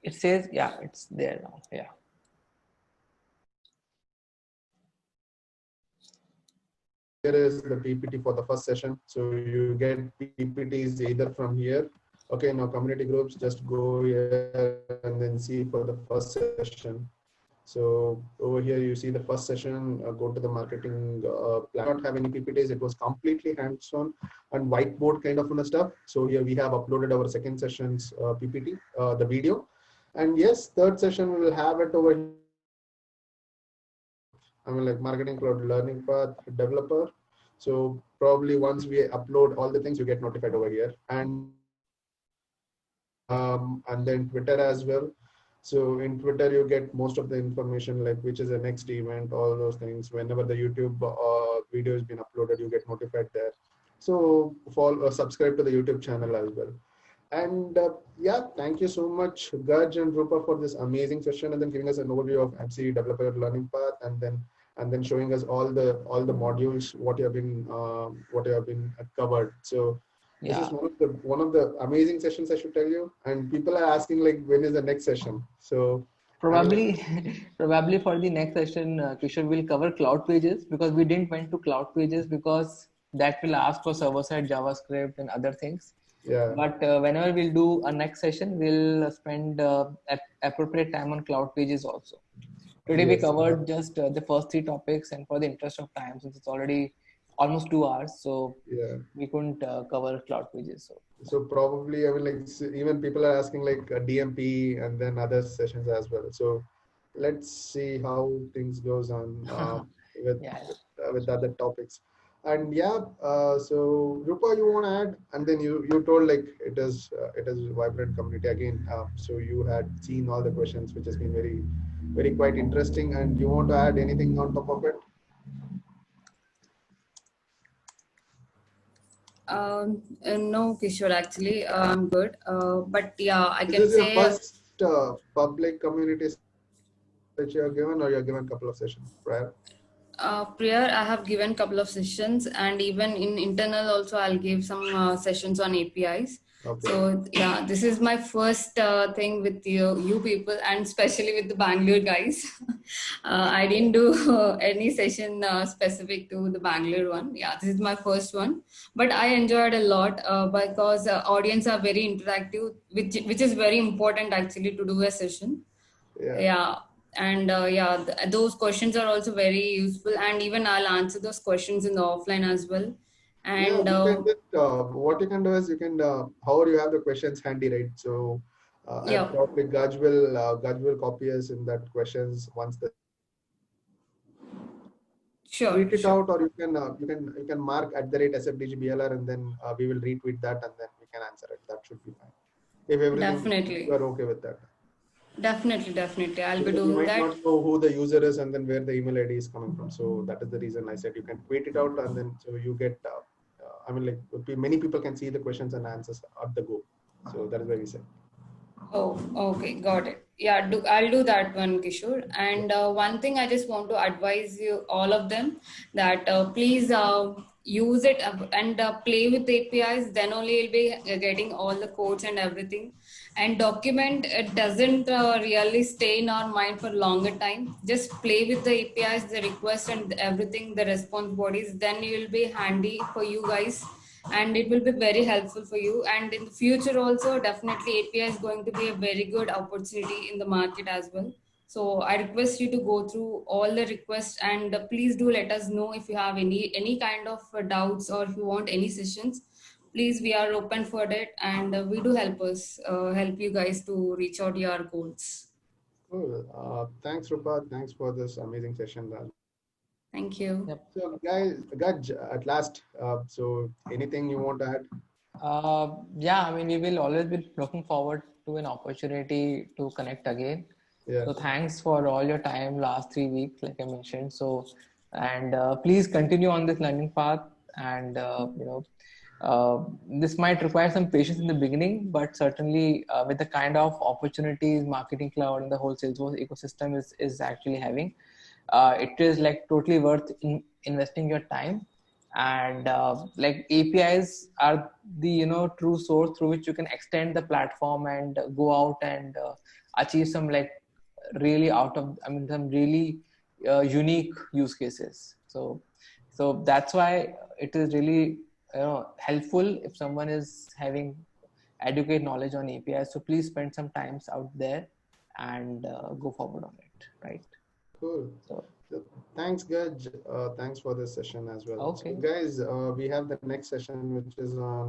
It says, yeah, it's there now. Yeah. Here is the PPT for the first session. So you get PPTs either from here. Okay, now community groups, just go here and then see for the first session. So over here, you see the first session, go to the marketing plan. Not have any PPTs. It was completely hands-on and whiteboard kind of stuff. So here we have uploaded our second session's PPT, the video. And yes, third session we will have it over here. Like marketing cloud learning path developer. So probably once we upload all the things, you get notified over here. And then Twitter as well. So in Twitter, you get most of the information, like which is the next event, all those things. Whenever the YouTube video has been uploaded, you get notified there. So follow, subscribe to the YouTube channel as well. And yeah, thank you so much, Gaj and Rupa, for this amazing session, and then giving us an overview of MC Developer Learning Path, and then showing us all the modules what you have been covered. So this is one of the amazing sessions, I should tell you. And people are asking like, when is the next session? So probably for the next session, Kishore will cover Cloud Pages, because we didn't went to Cloud Pages because that will ask for server-side JavaScript and other things. Yeah. But whenever we'll do a next session, we'll spend appropriate time on Cloud Pages also. Today we covered just the first 3 topics, and for the interest of time, since it's already almost 2 hours, so yeah, we couldn't cover Cloud Pages. So probably, like even people are asking like DMP and then other sessions as well. So let's see how things goes on with other topics. And yeah, so Rupa, you want to add? And then you told like it is vibrant community again. So you had seen all the questions, which has been very quite interesting. And you want to add anything on top of it? No, Kishore, actually, I'm good. But yeah, I can This is say. Your first public community that you have given, or you have given a couple of sessions prior? Prior, I have given a couple of sessions, and even in internal also, I'll give some sessions on APIs. Okay. So yeah, this is my first thing with you people, and especially with the Bangalore guys. I didn't do any session specific to the Bangalore one. Yeah, this is my first one, but I enjoyed a lot because audience are very interactive, which is very important actually to do a session. Yeah. And those questions are also very useful, and even I'll answer those questions in the offline as well. And what you can do is you can however you have the questions handy, right? So probably Gaj will copy us in that questions once the tweet it out, or you can mark @SFDGBLR, and then we will retweet that, and then we can answer it. That should be fine. If everything you are okay with that. Definitely. I'll be doing that. You might not know who the user is and then where the email ID is coming from. So that is the reason I said you can tweet it out, and then so you get, many people can see the questions and answers at the go. So that is why we said. Oh, okay, got it. Yeah, I'll do that one, Kishore. And one thing I just want to advise you, all of them, that please use it and play with APIs. Then only you'll be getting all the codes and everything. And document, it doesn't really stay in our mind for longer time. Just play with the APIs, the request and everything, the response bodies. Then you will be handy for you guys, and it will be very helpful for you. And in the future also, definitely API is going to be a very good opportunity in the market as well. So I request you to go through all the requests, and please do let us know if you have any kind of doubts, or if you want any sessions. Please, we are open for it, and we do help you guys to reach out your goals. Cool. Thanks, Rupa. Thanks for this amazing session. Thank you. Yep. So, guys, Gaj, at last, so anything you want to add? Yeah, we will always be looking forward to an opportunity to connect again. Yeah. So thanks for all your time last 3 weeks, like I mentioned. So, and please continue on this learning path, and this might require some patience in the beginning, but certainly with the kind of opportunities Marketing Cloud and the whole Salesforce ecosystem is actually having, it is like totally worth investing your time. And like APIs are the true source through which you can extend the platform and go out and achieve some like really some really unique use cases. So that's why it is really helpful if someone is having adequate knowledge on APIs. So please spend some times out there and go forward on it, right? Cool. So So thanks, Gaj. Thanks for this session as well. okay. So, guys, we have the next session, which is on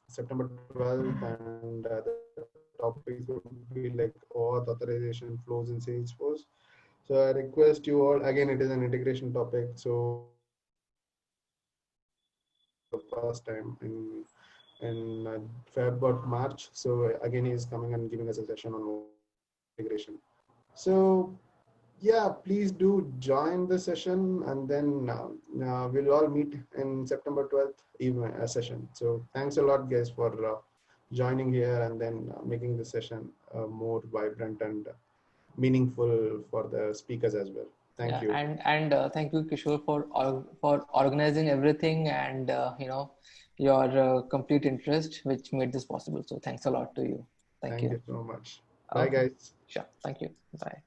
September 12th, and the topics would be like auth authorization flows in Salesforce. So I request you all, again, it is an integration topic. So first time in Feb or March. So again, he is coming and giving us a session on integration. So yeah, please do join the session, and then we'll all meet in September 12th evening session. So thanks a lot, guys, for joining here and then making the session more vibrant and meaningful for the speakers as well. Thank Yeah, you. and thank you, Kishore, for organizing everything and your complete interest, which made this possible. So thanks a lot to you. Thank Thank you. you so much. Bye, Okay, guys. sure. Thank you. Bye.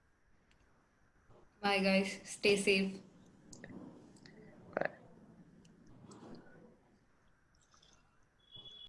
Bye, guys. Stay safe.